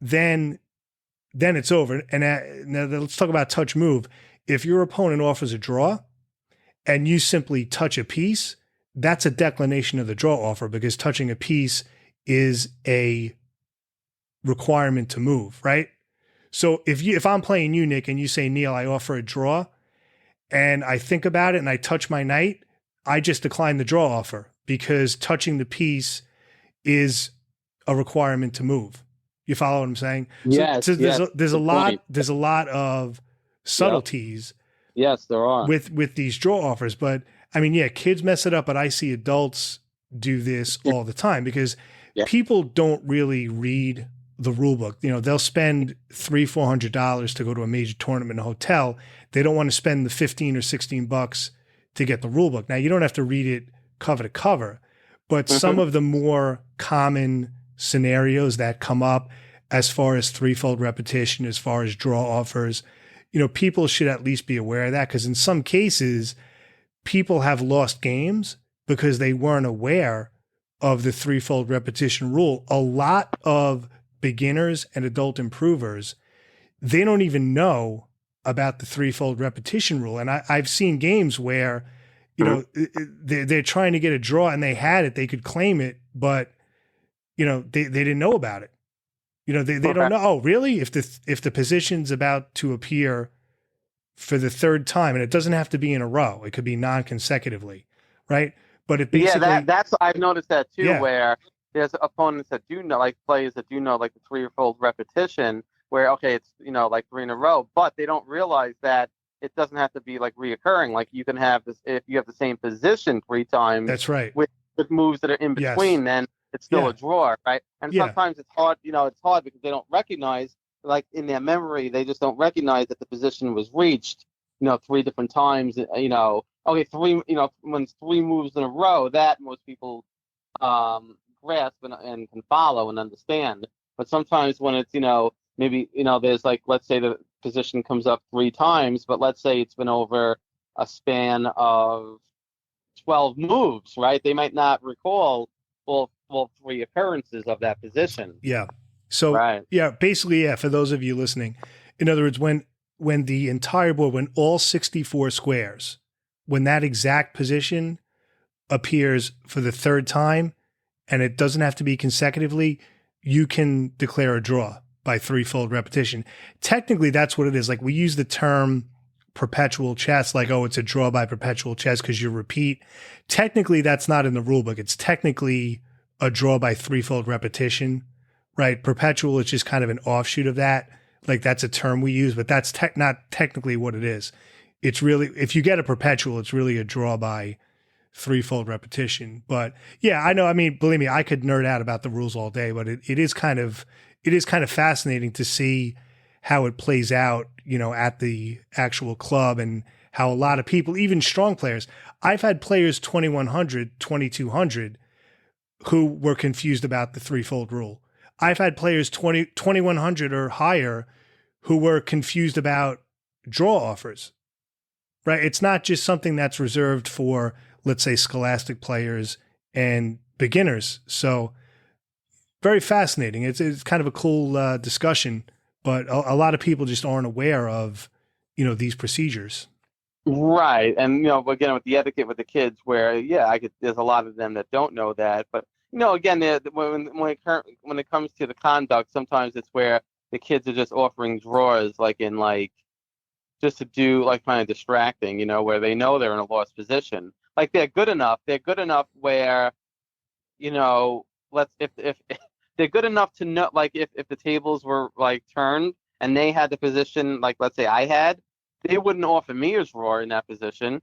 then it's over. And now let's talk about touch move. If your opponent offers a draw and you simply touch a piece, that's a declination of the draw offer, because touching a piece is a requirement to move, right? So if I'm playing you, Nick, and you say, Neil, I offer a draw, and I think about it and I touch my knight, I just decline the draw offer, because touching the piece is a requirement to move. You follow what I'm saying? Yes. So there's a lot of subtleties. Yes, there are with these draw offers. But I mean, yeah, kids mess it up, but I see adults do this all the time, because people don't really read the rule book. You know, they'll spend $300-$400 to go to a major tournament in a hotel. They don't want to spend the $15 or $16 to get the rule book. Now, you don't have to read it cover to cover, but some of the more common scenarios that come up, as far as threefold repetition, as far as draw offers, you know, people should at least be aware of that, because in some cases, people have lost games because they weren't aware of the threefold repetition rule. A lot of beginners and adult improvers, they don't even know about the threefold repetition rule. And I've seen games where, you know, they're trying to get a draw and they had it, they could claim it, but, you know, they didn't know about it. You know, they don't know. Oh, really? If the position's about to appear for the third time, and it doesn't have to be in a row, it could be non-consecutively, right? But it basically that's I've noticed that too, where there's opponents that do know, like players that do know, like the threefold repetition, where it's, you know, like 3 in a row, but they don't realize that it doesn't have to be like reoccurring. Like, you can have this, if you have the same position 3 times. That's right. With moves that are in between, then it's still a draw, right? And sometimes it's hard, you know, it's hard because they don't recognize, like in their memory, they just don't recognize that the position was reached, you know, 3 different times, you know, when it's 3 moves in a row, that most people grasp and can follow and understand. But sometimes when it's, you know, maybe, you know, there's like, let's say the position comes up 3 times, but let's say it's been over a span of 12 moves, right? They might not recall all 3 occurrences of that position. Yeah. So, basically, for those of you listening, in other words, when the entire board, when all 64 squares, when that exact position appears for the 3rd time, and it doesn't have to be consecutively, you can declare a draw by threefold repetition. Technically, that's what it is. Like, we use the term perpetual chess, like, oh, it's a draw by perpetual chess because you repeat. Technically, that's not in the rule book. It's technically a draw by threefold repetition, right? Perpetual is just kind of an offshoot of that. Like, that's a term we use, but that's not technically what it is. It's really, if you get a perpetual, it's really a draw by threefold repetition. But yeah, I know. I mean, believe me, I could nerd out about the rules all day, but it is kind of fascinating to see how it plays out, at the actual club, and how a lot of people, even strong players, I've had players 2100, 2200 who were confused about the threefold rule. I've had players 2100 or higher who were confused about draw offers, right? It's not just something that's reserved for, let's say, scholastic players and beginners. So very fascinating. It's kind of a cool discussion, but a lot of people just aren't aware of, these procedures. Right. And, again, with the etiquette with the kids where, there's a lot of them that don't know that. But, again, when it comes to the conduct, sometimes it's where the kids are just offering draws, just to do, kind of distracting, where they know they're in a lost position. Like, they're good enough where, if they're good enough to know, if the tables were, turned and they had the position, let's say I had, they wouldn't offer me a draw in that position.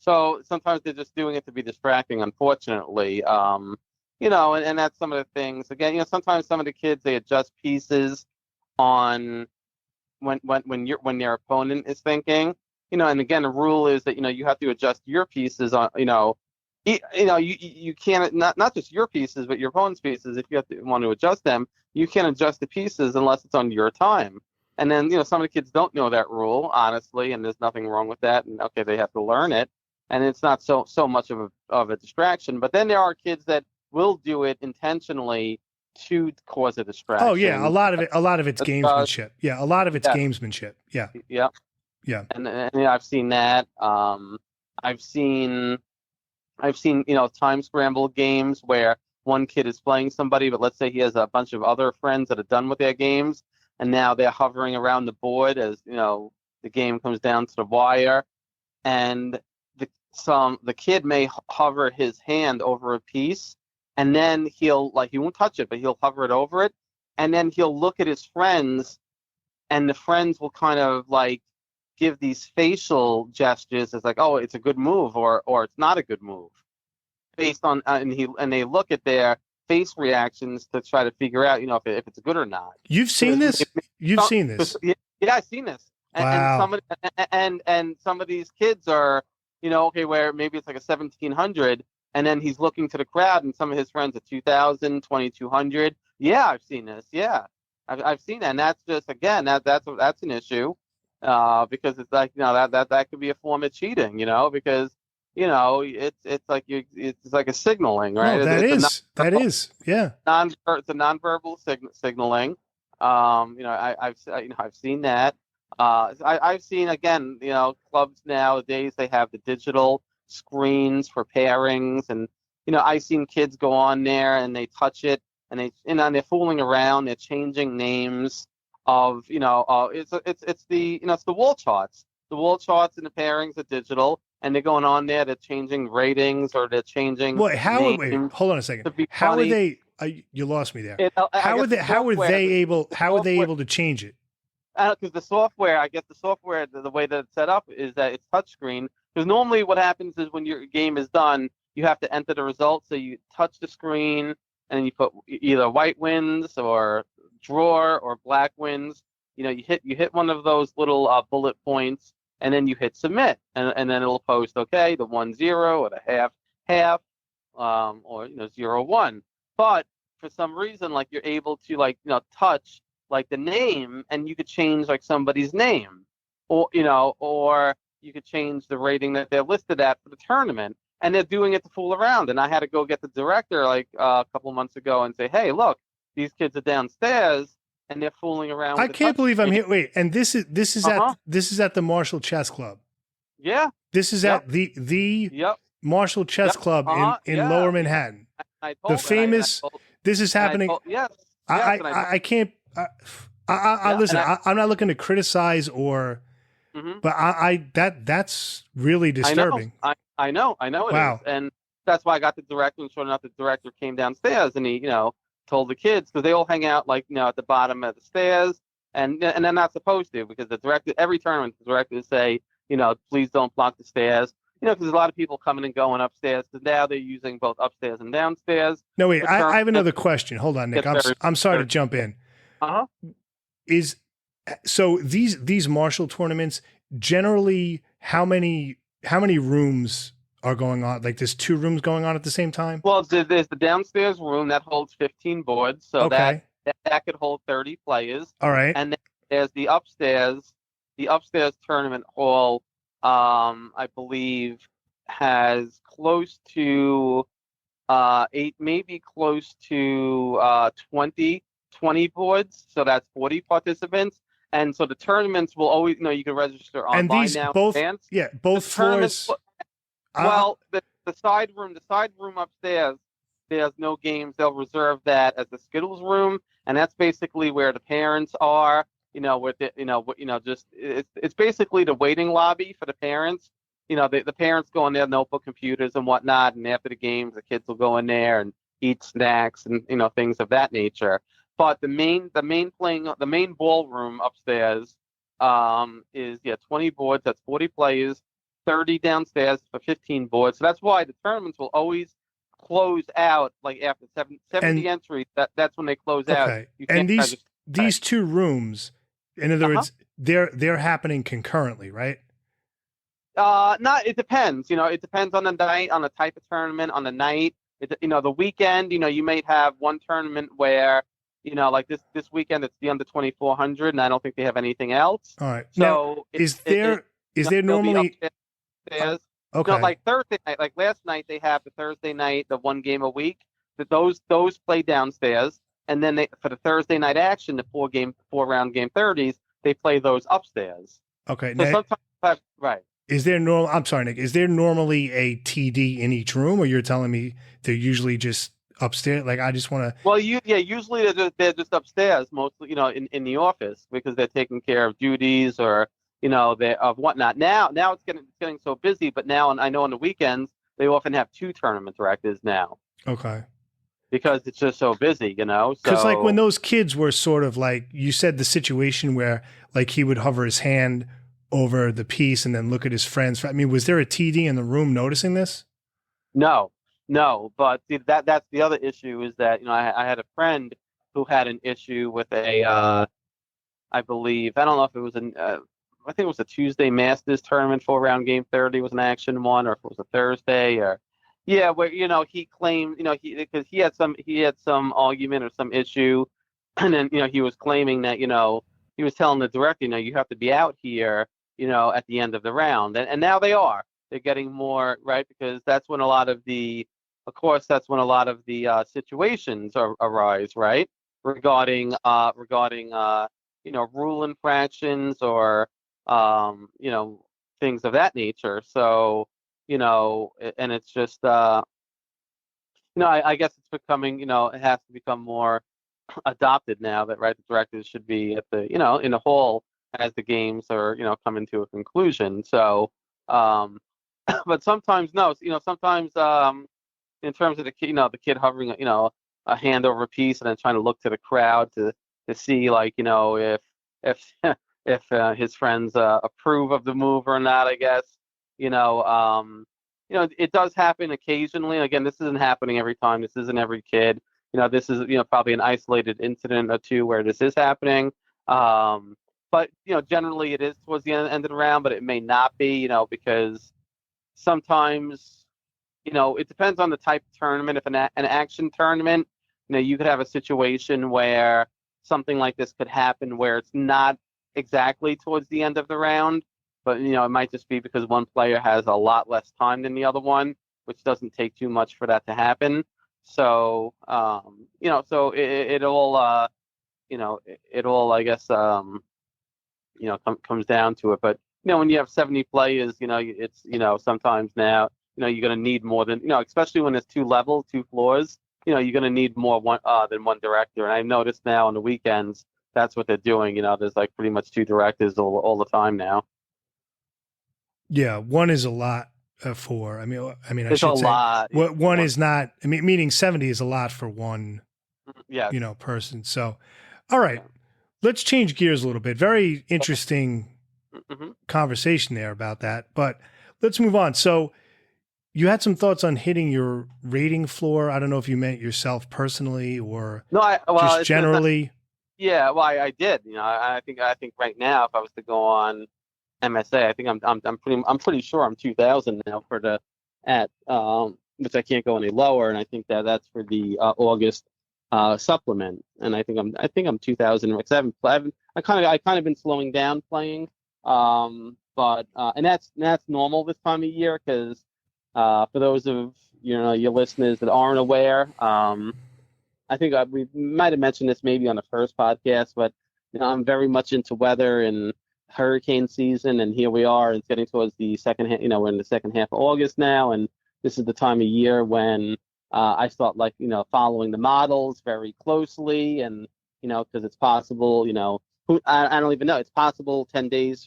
So sometimes they're just doing it to be distracting, unfortunately. And that's some of the things. Again, sometimes some of the kids, they adjust pieces on when their opponent is thinking. And again, the rule is that, you have to adjust your pieces on, you can't, not just your pieces, but your opponent's pieces. If you want to adjust them, you can't adjust the pieces unless it's on your time. And then, some of the kids don't know that rule, honestly, and there's nothing wrong with that. And okay, they have to learn it, and it's not so much of a distraction. But then there are kids that will do it intentionally to cause a distraction. Oh yeah, a lot of it's gamesmanship. Yeah, a lot of it's gamesmanship. Yeah. Yeah. Yeah. And I've seen that. I've seen time scramble games where one kid is playing somebody, but let's say he has a bunch of other friends that are done with their games, and now they're hovering around the board as the game comes down to the wire, and the kid may hover his hand over a piece, and then he won't touch it, but he'll hover it over it, and then he'll look at his friends, and the friends will kind of give these facial gestures as oh, it's a good move or it's not a good move, based on and they look at their face reactions to try to figure out if it's good or not. You've seen this? You've seen this? Yeah, I've seen this. Wow. And some of these kids are where maybe it's a 1700, and then he's looking to the crowd, and some of his friends are 2000, 2200. Yeah, I've seen this. Yeah, I've seen that, and that's just that's an issue. Because it's that could be a form of cheating, because it's like a signaling, right? No, that is, yeah. It's a nonverbal signaling. I've seen that. I've seen, again, clubs nowadays, they have the digital screens for pairings, and I've seen kids go on there and they touch it, and they're fooling around, they're changing names of it's the wall charts. The wall charts and the pairings are digital, and they're going on there. They're changing ratings, or they're changing. Wait, hold on a second. How are they? You lost me there. How are they able to change it? Because the software, the way that it's set up is that it's touchscreen. Because normally what happens is when your game is done, you have to enter the results. So you touch the screen and you put either white wins or draw or black wins. You hit one of those little bullet points, and then you hit submit, and then it'll post the 1-0 or the half, or 0-1. But for some reason, you're able to touch the name, and you could change somebody's name, or you could change the rating that they're listed at for the tournament, and they're doing it to fool around. And I had to go get the director a couple months ago and say, hey, look, these kids are downstairs and they're fooling around. I can't believe I'm here. Wait, and this is at the Marshall Chess Club. Yeah. This is at the Marshall Chess Club in Lower Manhattan. The famous. This is happening. Yes. I can't. Listen. I'm not looking to criticize or, but that's really disturbing. I know it is, and that's why I got the director. And sure enough, the director came downstairs and he, told the kids, because they all hang out at the bottom of the stairs, and they're not supposed to, because the director, every tournament, the directors say, please don't block the stairs. because there's a lot of people coming and going upstairs. Because now they're using both upstairs and downstairs. No, wait, The I have another tournament question. Hold on, Nick. gets very, I'm sorry to very, jump in. uh-huh. Is so these martial tournaments generally how many rooms are going on? Like there's 2 rooms going on at the same time? Well, there's the downstairs room that holds 15 boards, so Okay. that could hold 30 players. All right. And then there's the upstairs tournament hall. I believe has close to 8, maybe close to 20 boards. So that's 40 participants. And so the tournaments will always, you can register online And these now. both Advance. both floors. Well, the side room upstairs, there's no games. They'll reserve that as the Skittles room, and that's basically where the parents are. With it, just it's basically the waiting lobby for the parents. The parents go on their notebook computers and whatnot, and after the games, the kids will go in there and eat snacks and things of that nature. But the main ballroom upstairs is 20 boards. That's 40 players. 30 downstairs for 15 boards. So that's why the tournaments will always close out like after 70 entries. That's when they close out. Okay. And these 2 rooms, in other words, they're happening concurrently, right? Not. It depends. It depends on the night, on the type of tournament, on the night. The weekend. You may have one tournament where like this weekend it's the under 2400, and I don't think they have anything else. All right. So now, is there normally? Okay. Like Thursday night, like last night, they have the Thursday night, the 1 game a week. That those play downstairs, and then for the Thursday night action, the 4-round game 30s, they play those upstairs. Okay. So now, sometimes, right. Is there I'm sorry, Nick. Is there normally a TD in each room, or you're telling me they're usually just upstairs? Like I just want to. Well, usually they're just upstairs, mostly, in the office because they're taking care of duties or. Of whatnot. Now it's getting so busy, but now, and I know on the weekends they often have 2 tournament directors now. Okay. Because it's just so busy, So because like when those kids were sort of like you said, the situation where like he would hover his hand over the piece and then look at his friends. I mean, was there a TD in the room noticing this? No, but that's the other issue is that I had a friend who had an issue with I believe I don't know if it was I think it was a Tuesday Masters tournament 4-round game 30 was an action one, or if it was a Thursday, or where he claimed because he had some argument or some issue, and then he was claiming that he was telling the director you have to be out here at the end of the round, and now they're getting more right because that's when a lot of the situations arise, right, regarding rule infractions or things of that nature. So, and it's just, I guess it's becoming, it has to become more adopted now that, right, the directors should be at the, in the hall as the games are, coming to a conclusion. So, but sometimes, no, sometimes, in terms of the kid hovering, a hand over a piece and then trying to look to the crowd to see, like, if if his friends approve of the move or not, I guess. It does happen occasionally. Again, this isn't happening every time. This isn't every kid. This is probably an isolated incident or 2 where this is happening. But generally it is towards the end of the round, but it may not be. Because sometimes it depends on the type of tournament. If an action tournament, you could have a situation where something like this could happen where it's not exactly towards the end of the round, but it might just be because one player has a lot less time than the other one, which doesn't take too much for that to happen. So so it all I guess comes down to it. But when you have 70 players, it's sometimes now you're going to need more than especially when there's 2 levels, 2 floors. You're going to need more than one director. And I've noticed now on the weekends that's what they're doing. There's like pretty much 2 directors all the time now. Yeah, one is a lot for. I it's should a say lot. One is not. Meaning 70 is a lot for one. Yeah. Person. So, all right, let's change gears a little bit. Very interesting conversation there about that. But let's move on. So you had some thoughts on hitting your rating floor. I don't know if you meant yourself personally or just generally. Yeah, well, I did. I think right now, if I was to go on MSA, I think I'm pretty sure I'm 2,000 now which I can't go any lower, and I think that's for the August supplement, and I think I'm 2,000. I kind of been slowing down playing, but and that's normal this time of year because for those of your listeners that aren't aware, I think we might have mentioned this maybe on the first podcast, but I'm very much into weather and hurricane season, and here we are. It's getting towards the second half. We're in the second half of August now, and this is the time of year when I start following the models very closely, and because it's possible, I don't even know. It's possible 10 days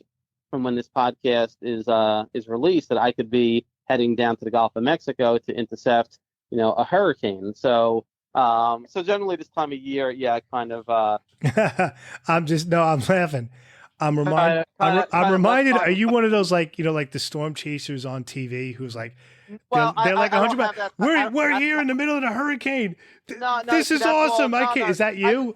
from when this podcast is released that I could be heading down to the Gulf of Mexico to intercept a hurricane. So generally this time of year, yeah, kind of. I'm laughing. I'm reminded. Are you one of those like the storm chasers on TV who's like, well, they're like 100. We're here in the middle of the hurricane. No, this is awesome. I can't. Is that you?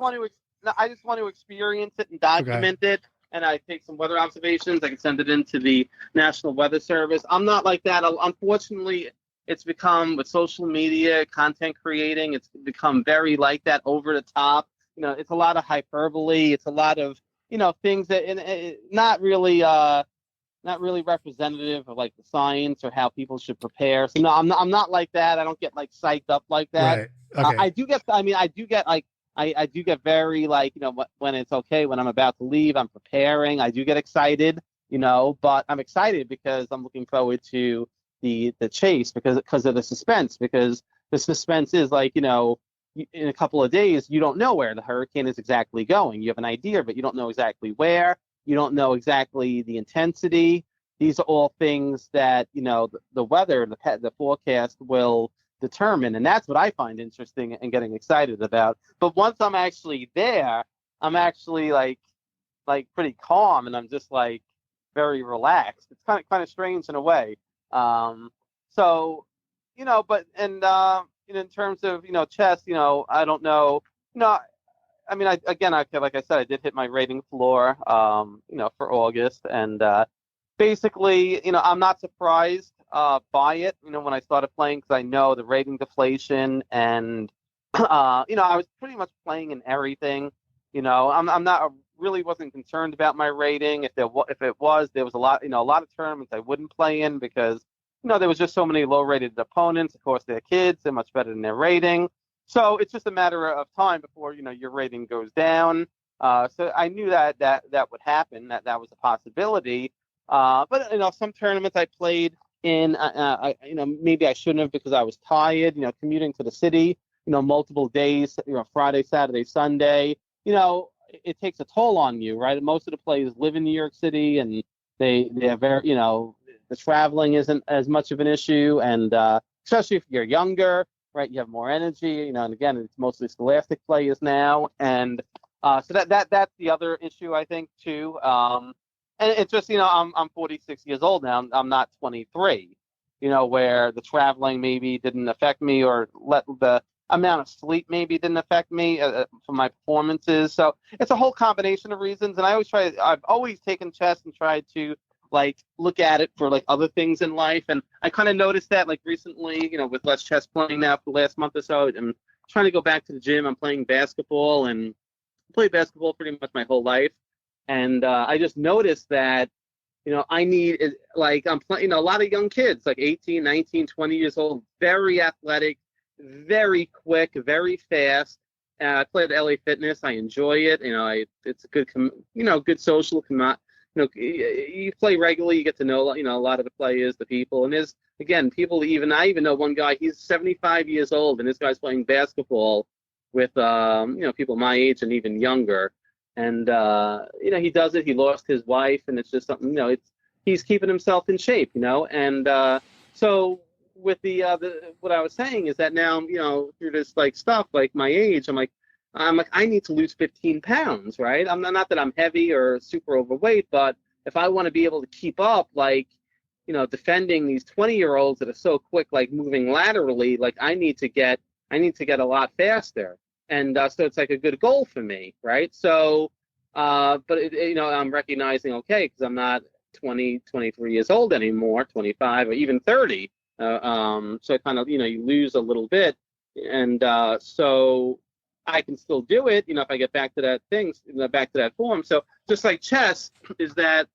I just want to experience it and document it. And I take some weather observations. I can send it into the National Weather Service. I'm not like that. Unfortunately, it's become with social media, content creating, it's become very like that, over the top. It's a lot of hyperbole. It's a lot of, things that not really representative of like the science or how people should prepare. So no, I'm not like that. I don't get like psyched up like that. Right. Okay. I do get very like, when it's okay, when I'm about to leave, I'm preparing. I do get excited, but I'm excited because I'm looking forward to the chase because of the suspense, because the suspense is like, in a couple of days, you don't know where the hurricane is exactly going. You have an idea, but you don't know exactly where. You don't know exactly the intensity. These are all things that, the weather, the forecast will determine. And that's what I find interesting and getting excited about. But once I'm actually there, I'm actually like pretty calm, and I'm just like very relaxed. It's kind of strange in a way. So, but, and, in terms of, chess, I don't know, I mean, like I said, I did hit my rating floor, for August, and, basically, I'm not surprised, by it, when I started playing, because I know the rating deflation, and, I was pretty much playing in everything, I'm not, really wasn't concerned about my rating. If it was, there was a lot of tournaments I wouldn't play in because, there was just so many low-rated opponents. Of course, they're kids; they're much better than their rating. So it's just a matter of time before your rating goes down. So I knew that would happen. That was a possibility. But some tournaments I played in, maybe I shouldn't have because I was tired. Commuting to the city, multiple days. Friday, Saturday, Sunday. It takes a toll on you, right? Most of the players live in New York City, and they're very, the traveling isn't as much of an issue, and especially if you're younger, right? You have more energy, and again, it's mostly scholastic players now, and so that's the other issue I think too. And it's just, I'm 46 years old now. I'm not 23. Where the traveling maybe didn't affect me, or let the amount of sleep maybe didn't affect me for my performances. So it's a whole combination of reasons. And I've always taken chess and tried to like look at it for like other things in life. And I kind of noticed that like recently, with less chess playing now for the last month or so, I'm trying to go back to the gym. I'm playing basketball and played basketball pretty much my whole life. And I just noticed that, I need, like, I'm playing, a lot of young kids, like 18, 19, 20 years old, very athletic, very quick, very fast. I play at LA Fitness. I enjoy it. It's a good, good social. You play regularly, you get to know, a lot of the players, the people. And there's, again, I even know one guy, he's 75 years old, and this guy's playing basketball with, people my age and even younger. And, he does it. He lost his wife, and it's just something, he's keeping himself in shape, and so with the what I was saying is that now, through this like stuff, like my age, I'm like, I need to lose 15 pounds, right? I'm not that I'm heavy or super overweight, but if I want to be able to keep up, like, defending these 20-year-olds that are so quick, like moving laterally. Like I need to get a lot faster, and so it's like a good goal for me, right? So, but I'm recognizing, okay, because I'm not 20, 23 years old anymore, 25 or even 30. So kind of, you lose a little bit, and so I can still do it, if I get back to back to that form. So just like chess, is that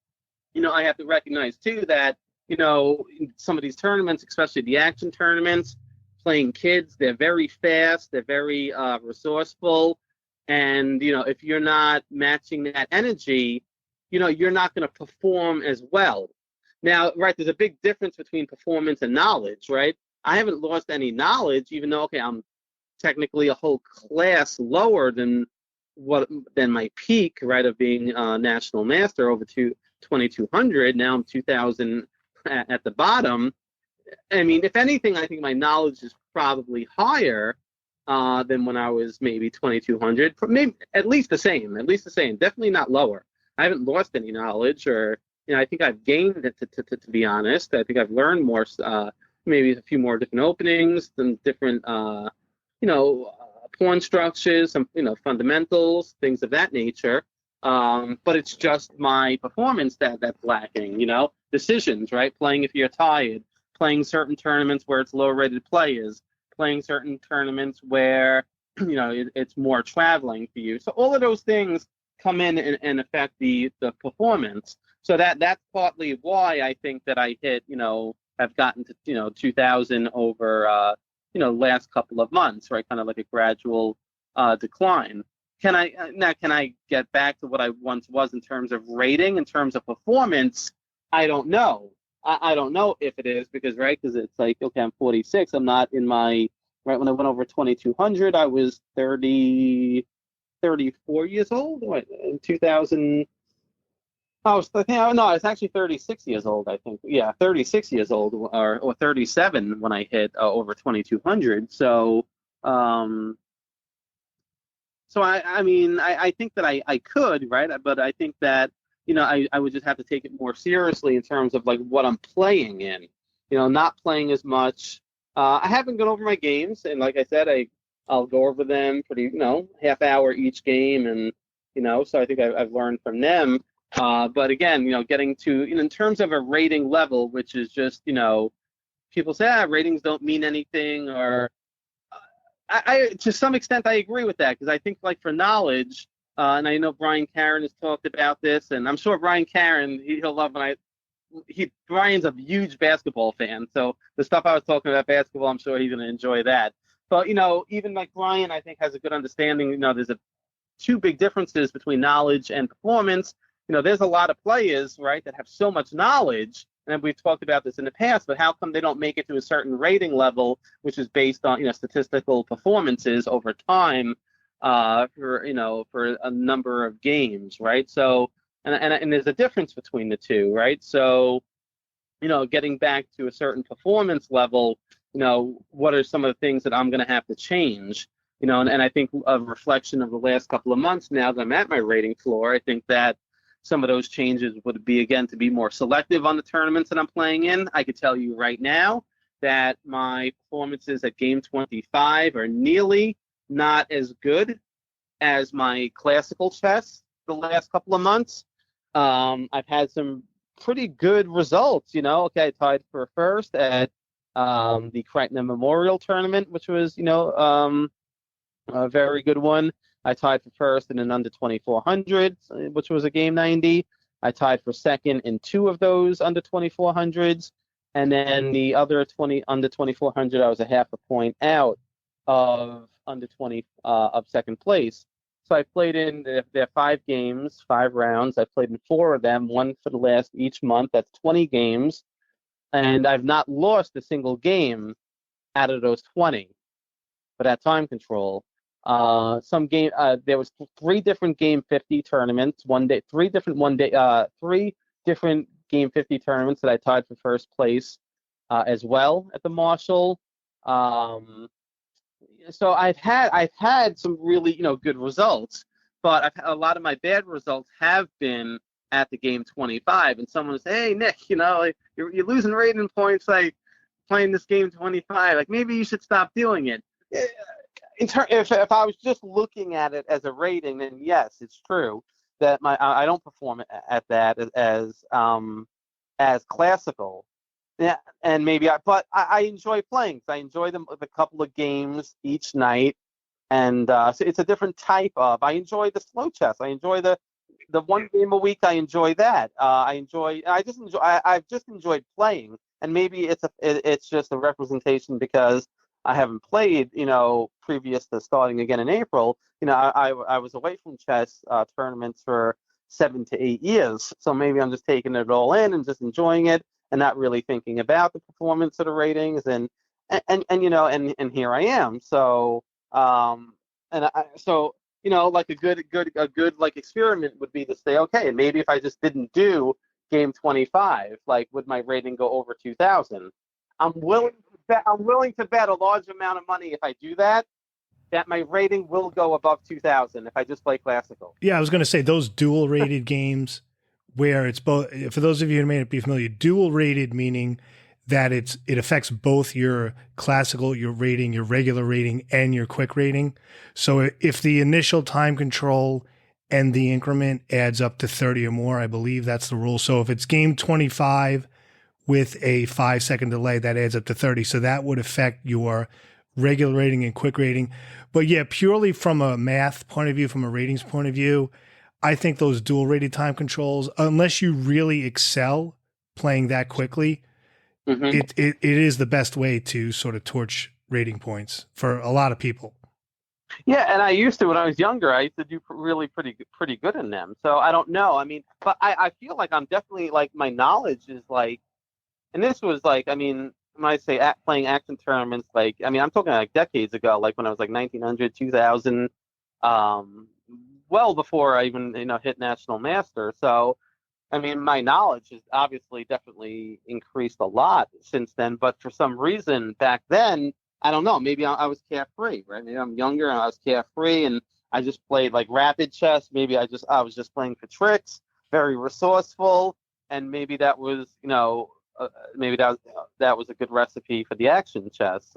I have to recognize too that in some of these tournaments, especially the action tournaments, playing kids, they're very fast, they're very resourceful, and if you're not matching that energy, you're not going to perform as well. Now, right, there's a big difference between performance and knowledge, right? I haven't lost any knowledge, even though, okay, I'm technically a whole class lower than my peak, right, of being national master over 2,200. Now I'm 2,000 at the bottom. I mean, if anything, I think my knowledge is probably higher than when I was maybe 2,200. Maybe at least the same. Definitely not lower. I haven't lost any knowledge, or I think I've gained it. To be honest, I think I've learned more. Maybe a few more different openings, and different pawn structures, some fundamentals, things of that nature. But it's just my performance that's lacking. Decisions, right? Playing if you're tired, playing certain tournaments where it's low-rated players, playing certain tournaments where it's more traveling for you. So all of those things come in and affect the performance. So that's partly why I think that I hit have gotten to 2,000 over last couple of months, right? Kind of like a gradual decline. Can I get back to what I once was in terms of rating, in terms of performance? I don't know. I don't know if it is, because it's like, okay, I'm 46. I'm not in my, right, when I went over 2,200, I was 34 years old. In 2000, I was actually 36 years old, I think. Yeah, 36 years old, or 37 when I hit over 2,200. So, I mean, I think that I could, right? But I think that, I would just have to take it more seriously in terms of like what I'm playing in, not playing as much. I haven't gone over my games, and like I said, I'll go over them pretty, half hour each game, and so I think I've learned from them. But again, getting to, in terms of a rating level, which is just, people say, ratings don't mean anything, or I to some extent I agree with that, because I think like for knowledge, and I know Brian Caron has talked about this, and I'm sure Brian Caron, he'll love when Brian's a huge basketball fan, so the stuff I was talking about basketball, I'm sure he's going to enjoy that. But even like Brian, I think has a good understanding. There's two big differences between knowledge and performance. There's a lot of players, right, that have so much knowledge, and we've talked about this in the past, but how come they don't make it to a certain rating level, which is based on, statistical performances over time, for a number of games, right? So, and there's a difference between the two, right? So, getting back to a certain performance level, what are some of the things that I'm going to have to change? And I think a reflection of the last couple of months now that I'm at my rating floor, I think that some of those changes would be, again, to be more selective on the tournaments that I'm playing in. I could tell you right now that my performances at game 25 are nearly not as good as my classical chess the last couple of months. I've had some pretty good results. Okay, I tied for first at the Kreitner Memorial Tournament, which was, a very good one. I tied for first in an under 2,400, which was a game 90. I tied for second in two of those under 2,400s. And then the other under 2,400, I was a half a point out of under 20 of second place. So I played in there 5 games, 5 rounds. I played in 4 of them, one for the last each month. That's 20 games. And I've not lost a single game out of those 20 for that time control. There was 3 different game 50 tournaments, 3 different game 50 tournaments that I tied for first place as well at the Marshall. So I've had some really good results, but a lot of my bad results have been at the game 25, and someone would say, "Hey, Nick, like, you're losing rating points like playing this game 25. Like maybe you should stop doing it." If I was just looking at it as a rating, then yes, it's true that I don't perform at that as classical. Yeah, and but I enjoy playing. I enjoy the couple of games each night, and so it's a different type of. I enjoy the slow chess. I enjoy the one game a week. I enjoy that. I've just enjoyed playing, and maybe it's just a representation because I haven't played, previous to starting again in April. I was away from chess tournaments for 7 to 8 years, so maybe I'm just taking it all in and just enjoying it and not really thinking about the performance of the ratings and here I am. So like a good like experiment would be to say, okay, and maybe if I just didn't do game 25, like would my rating go over 2,000? I'm willing to bet a large amount of money if I do that my rating will go above 2,000 if I just play classical. Yeah, I was going to say those dual rated games where it's both. For those of you who may not be familiar, dual rated meaning that it affects both your classical, your rating, your regular rating, and your quick rating. So if the initial time control and the increment adds up to 30 or more, I believe that's the rule. So if it's game 25 with a 5-second delay, that adds up to 30. So that would affect your regular rating and quick rating. But yeah, purely from a math point of view, from a ratings point of view, I think those dual rated time controls, unless you really excel playing that quickly, it is the best way to sort of torch rating points for a lot of people. Yeah, and I used to when I was younger. I used to do really pretty good in them. So I don't know. I mean, but I feel like I'm definitely like my knowledge is like, and this was like, I mean, when I say playing action tournaments, like, I mean, I'm talking like decades ago, like when I was like 1900, 2000, well before I even hit National Master. So I mean, my knowledge has obviously definitely increased a lot since then, but for some reason back then, I don't know, maybe I was carefree, right? Maybe I'm younger and I was carefree and I just played like rapid chess. Maybe I was just playing for tricks, very resourceful, and maybe that was, maybe that was a good recipe for the action chess.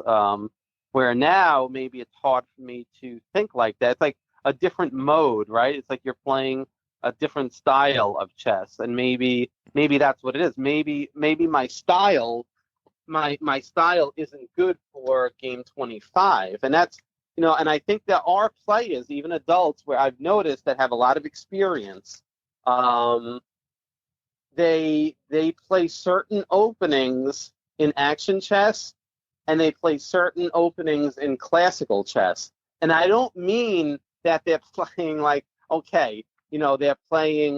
Where now maybe it's hard for me to think like that. It's like a different mode, right? It's like you're playing a different style of chess, and maybe that's what it is. Maybe my style isn't good for game 25, and that's and I think there are players, even adults, where I've noticed that have a lot of experience. They play certain openings in action chess, and they play certain openings in classical chess, and I don't mean that they're playing like, okay, they're playing,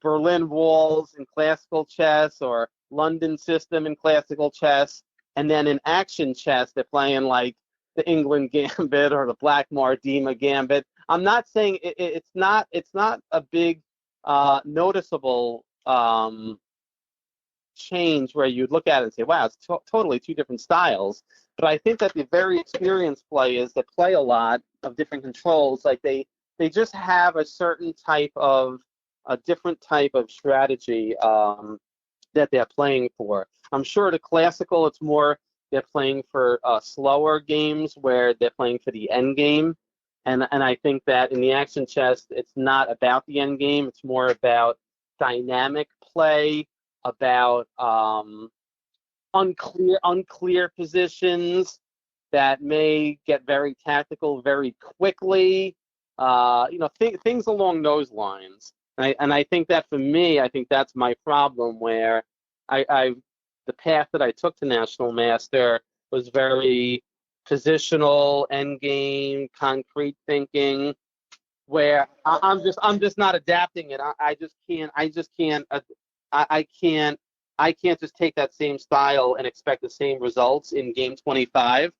Berlin walls in classical chess or London system in classical chess. And then in action chess, they're playing like the England Gambit or the Black Mardima Gambit. I'm not saying it's not a big noticeable change where you'd look at it and say, wow, it's totally two different styles. But I think that the very experienced players that play a lot of different controls, like they just have a different type of strategy that they're playing for. I'm sure the classical, it's more they're playing for slower games where they're playing for the end game. And I think that in the action chess, it's not about the end game. It's more about dynamic play, about unclear positions that may get very tactical very quickly. Things along those lines. And I think that for me, I think that's my problem where the path that I took to National Master was very positional, end game, concrete thinking, where I'm just not adapting it. I can't just take that same style and expect the same results in game 25,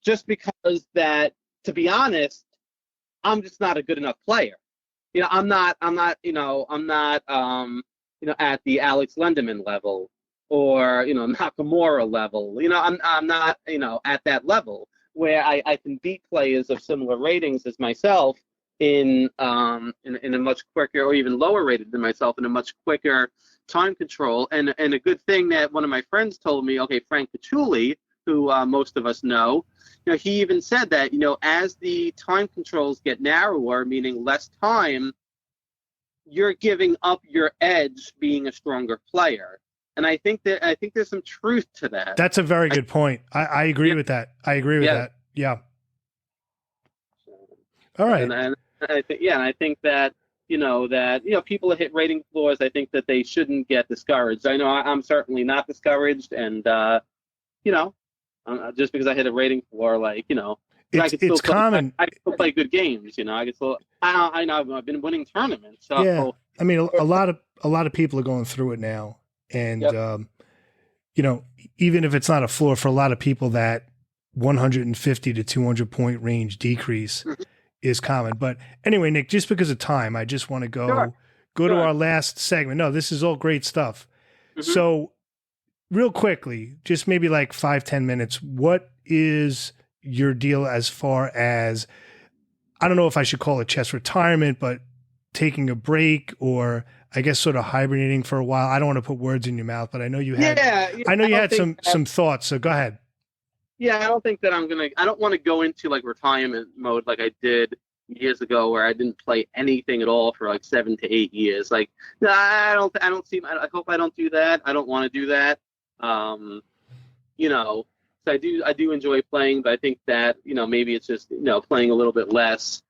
just because that, to be honest, I'm just not a good enough player. I'm not at the Alex Lendeman level or, Nakamura level. I'm not, at that level where I can beat players of similar ratings as myself in a much quicker, or even lower rated than myself, in a much quicker time control. And a good thing that one of my friends told me, okay, Frank Patchouli, who most of us know, he even said that, as the time controls get narrower, meaning less time, you're giving up your edge being a stronger player. And I think there's some truth to that. That's a very good point. I agree with that. I agree with that. Yeah. All right. And I think, and I think that, people that hit rating floors, I think that they shouldn't get discouraged. I know I'm certainly not discouraged, and just because I hit a rating floor, it's common. I can still play good games. I can still. I know I've been winning tournaments. So. Yeah, I mean, a lot of people are going through it now, and even if it's not a floor, for a lot of people, that 150 to 200 point range decrease is common. But anyway, Nick, just because of time, I just want to go to our last segment. No, this is all great stuff. Mm-hmm. So, real quickly, just maybe like 5-10 minutes. What is your deal as far as, I don't know if I should call it chess retirement, but taking a break, or I guess sort of hibernating for a while? I don't want to put words in your mouth, but I know you had. I know you had some thoughts. So go ahead. Yeah, I don't think that I don't want to go into like retirement mode like I did years ago, where I didn't play anything at all for like 7 to 8 years. Like, no, I hope I don't do that. I don't want to do that. So I do enjoy playing, but I think that, maybe it's just, playing a little bit less,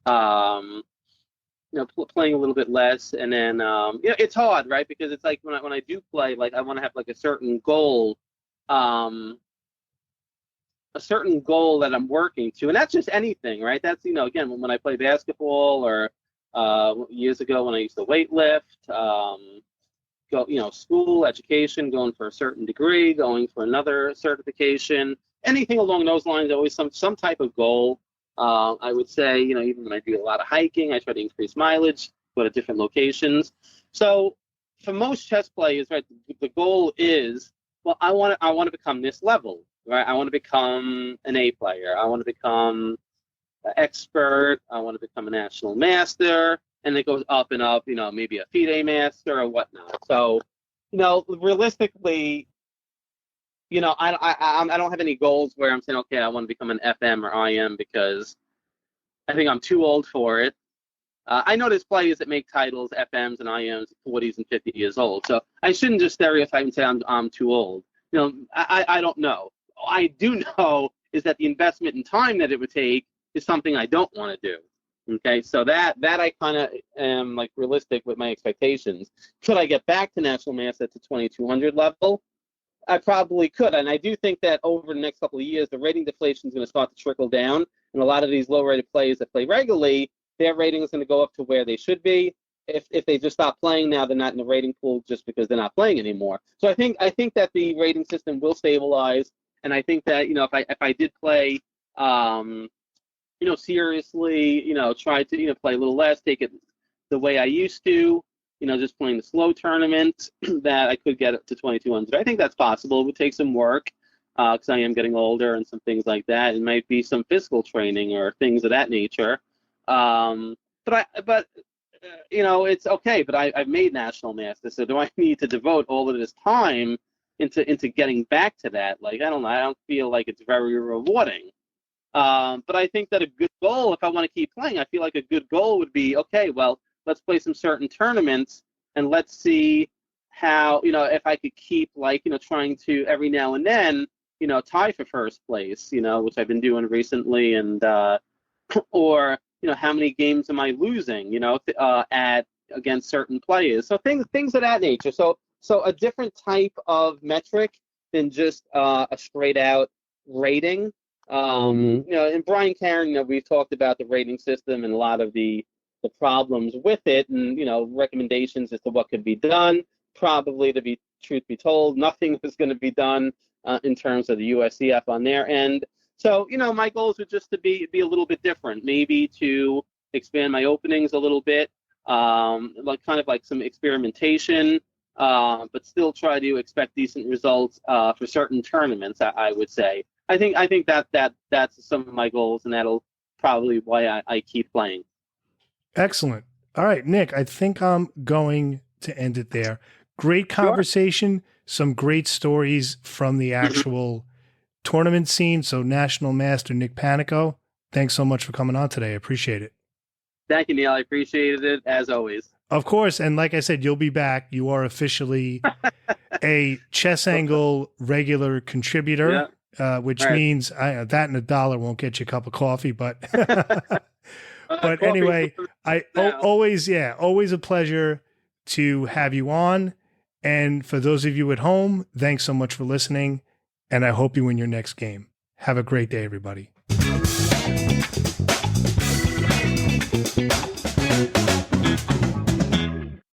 playing a little bit less. And then, it's hard, right? Because it's like when I do play, like I want to have like a certain goal that I'm working to. And that's just anything, right? That's, again, when I play basketball, or years ago when I used to weightlift, school, education, going for a certain degree, going for another certification, anything along those lines, always some type of goal. I would say, even when I do a lot of hiking, I try to increase mileage, go to different locations. So for most chess players, right, the goal is, well, I want to become this level, right? I want to become an A player. I want to become an expert. I want to become a national master. And it goes up and up, maybe a FIDE master or whatnot. So, realistically, I don't have any goals where I'm saying, okay, I want to become an FM or IM, because I think I'm too old for it. I know there's players that make titles, FMs and IMs, 40s and 50 years old. So I shouldn't just stereotype and say I'm too old. I don't know. All I do know is that the investment in time that it would take is something I don't want to do. Okay, so that I kind of am like realistic with my expectations. Could I get back to National Master at the 2200 level? I probably could, and I do think that over the next couple of years, the rating deflation is going to start to trickle down, and a lot of these low-rated players that play regularly, their rating is going to go up to where they should be. If they just stop playing now, they're not in the rating pool just because they're not playing anymore. So I think that the rating system will stabilize, and I think that if I did play. Seriously, try to, play a little less, take it the way I used to, just playing the slow tournaments, that I could get up to 2200. I think that's possible. It would take some work, because I am getting older and some things like that. It might be some physical training or things of that nature. But it's okay. But I've made National Master, so do I need to devote all of this time into getting back to that? Like, I don't know. I don't feel like it's very rewarding. But I think that a good goal, if I want to keep playing, I feel like a good goal would be, okay, well, let's play some certain tournaments, and let's see how, if I could keep, trying to every now and then, tie for first place, which I've been doing recently, and or how many games am I losing, against certain players. So things of that nature. So a different type of metric than just a straight out rating. And Brian Karen, we've talked about the rating system and a lot of the problems with it, and recommendations as to what could be done. Probably, to be truth be told, nothing is going to be done in terms of the USCF on their end. So my goals would just to be a little bit different, maybe to expand my openings a little bit, like some experimentation, but still try to expect decent results for certain tournaments. I would say. I think that's some of my goals, and that'll probably why I keep playing. Excellent. All right, Nick, I think I'm going to end it there. Great conversation, some great stories from the actual tournament scene. So National Master Nick Panico, thanks so much for coming on today. I appreciate it. Thank you, Neil. I appreciated it as always. Of course. And like I said, you'll be back. You are officially a Chess Angle regular contributor, which means that and $1 won't get you a cup of coffee. But but anyway, always a pleasure to have you on. And for those of you at home, thanks so much for listening. And I hope you win your next game. Have a great day, everybody.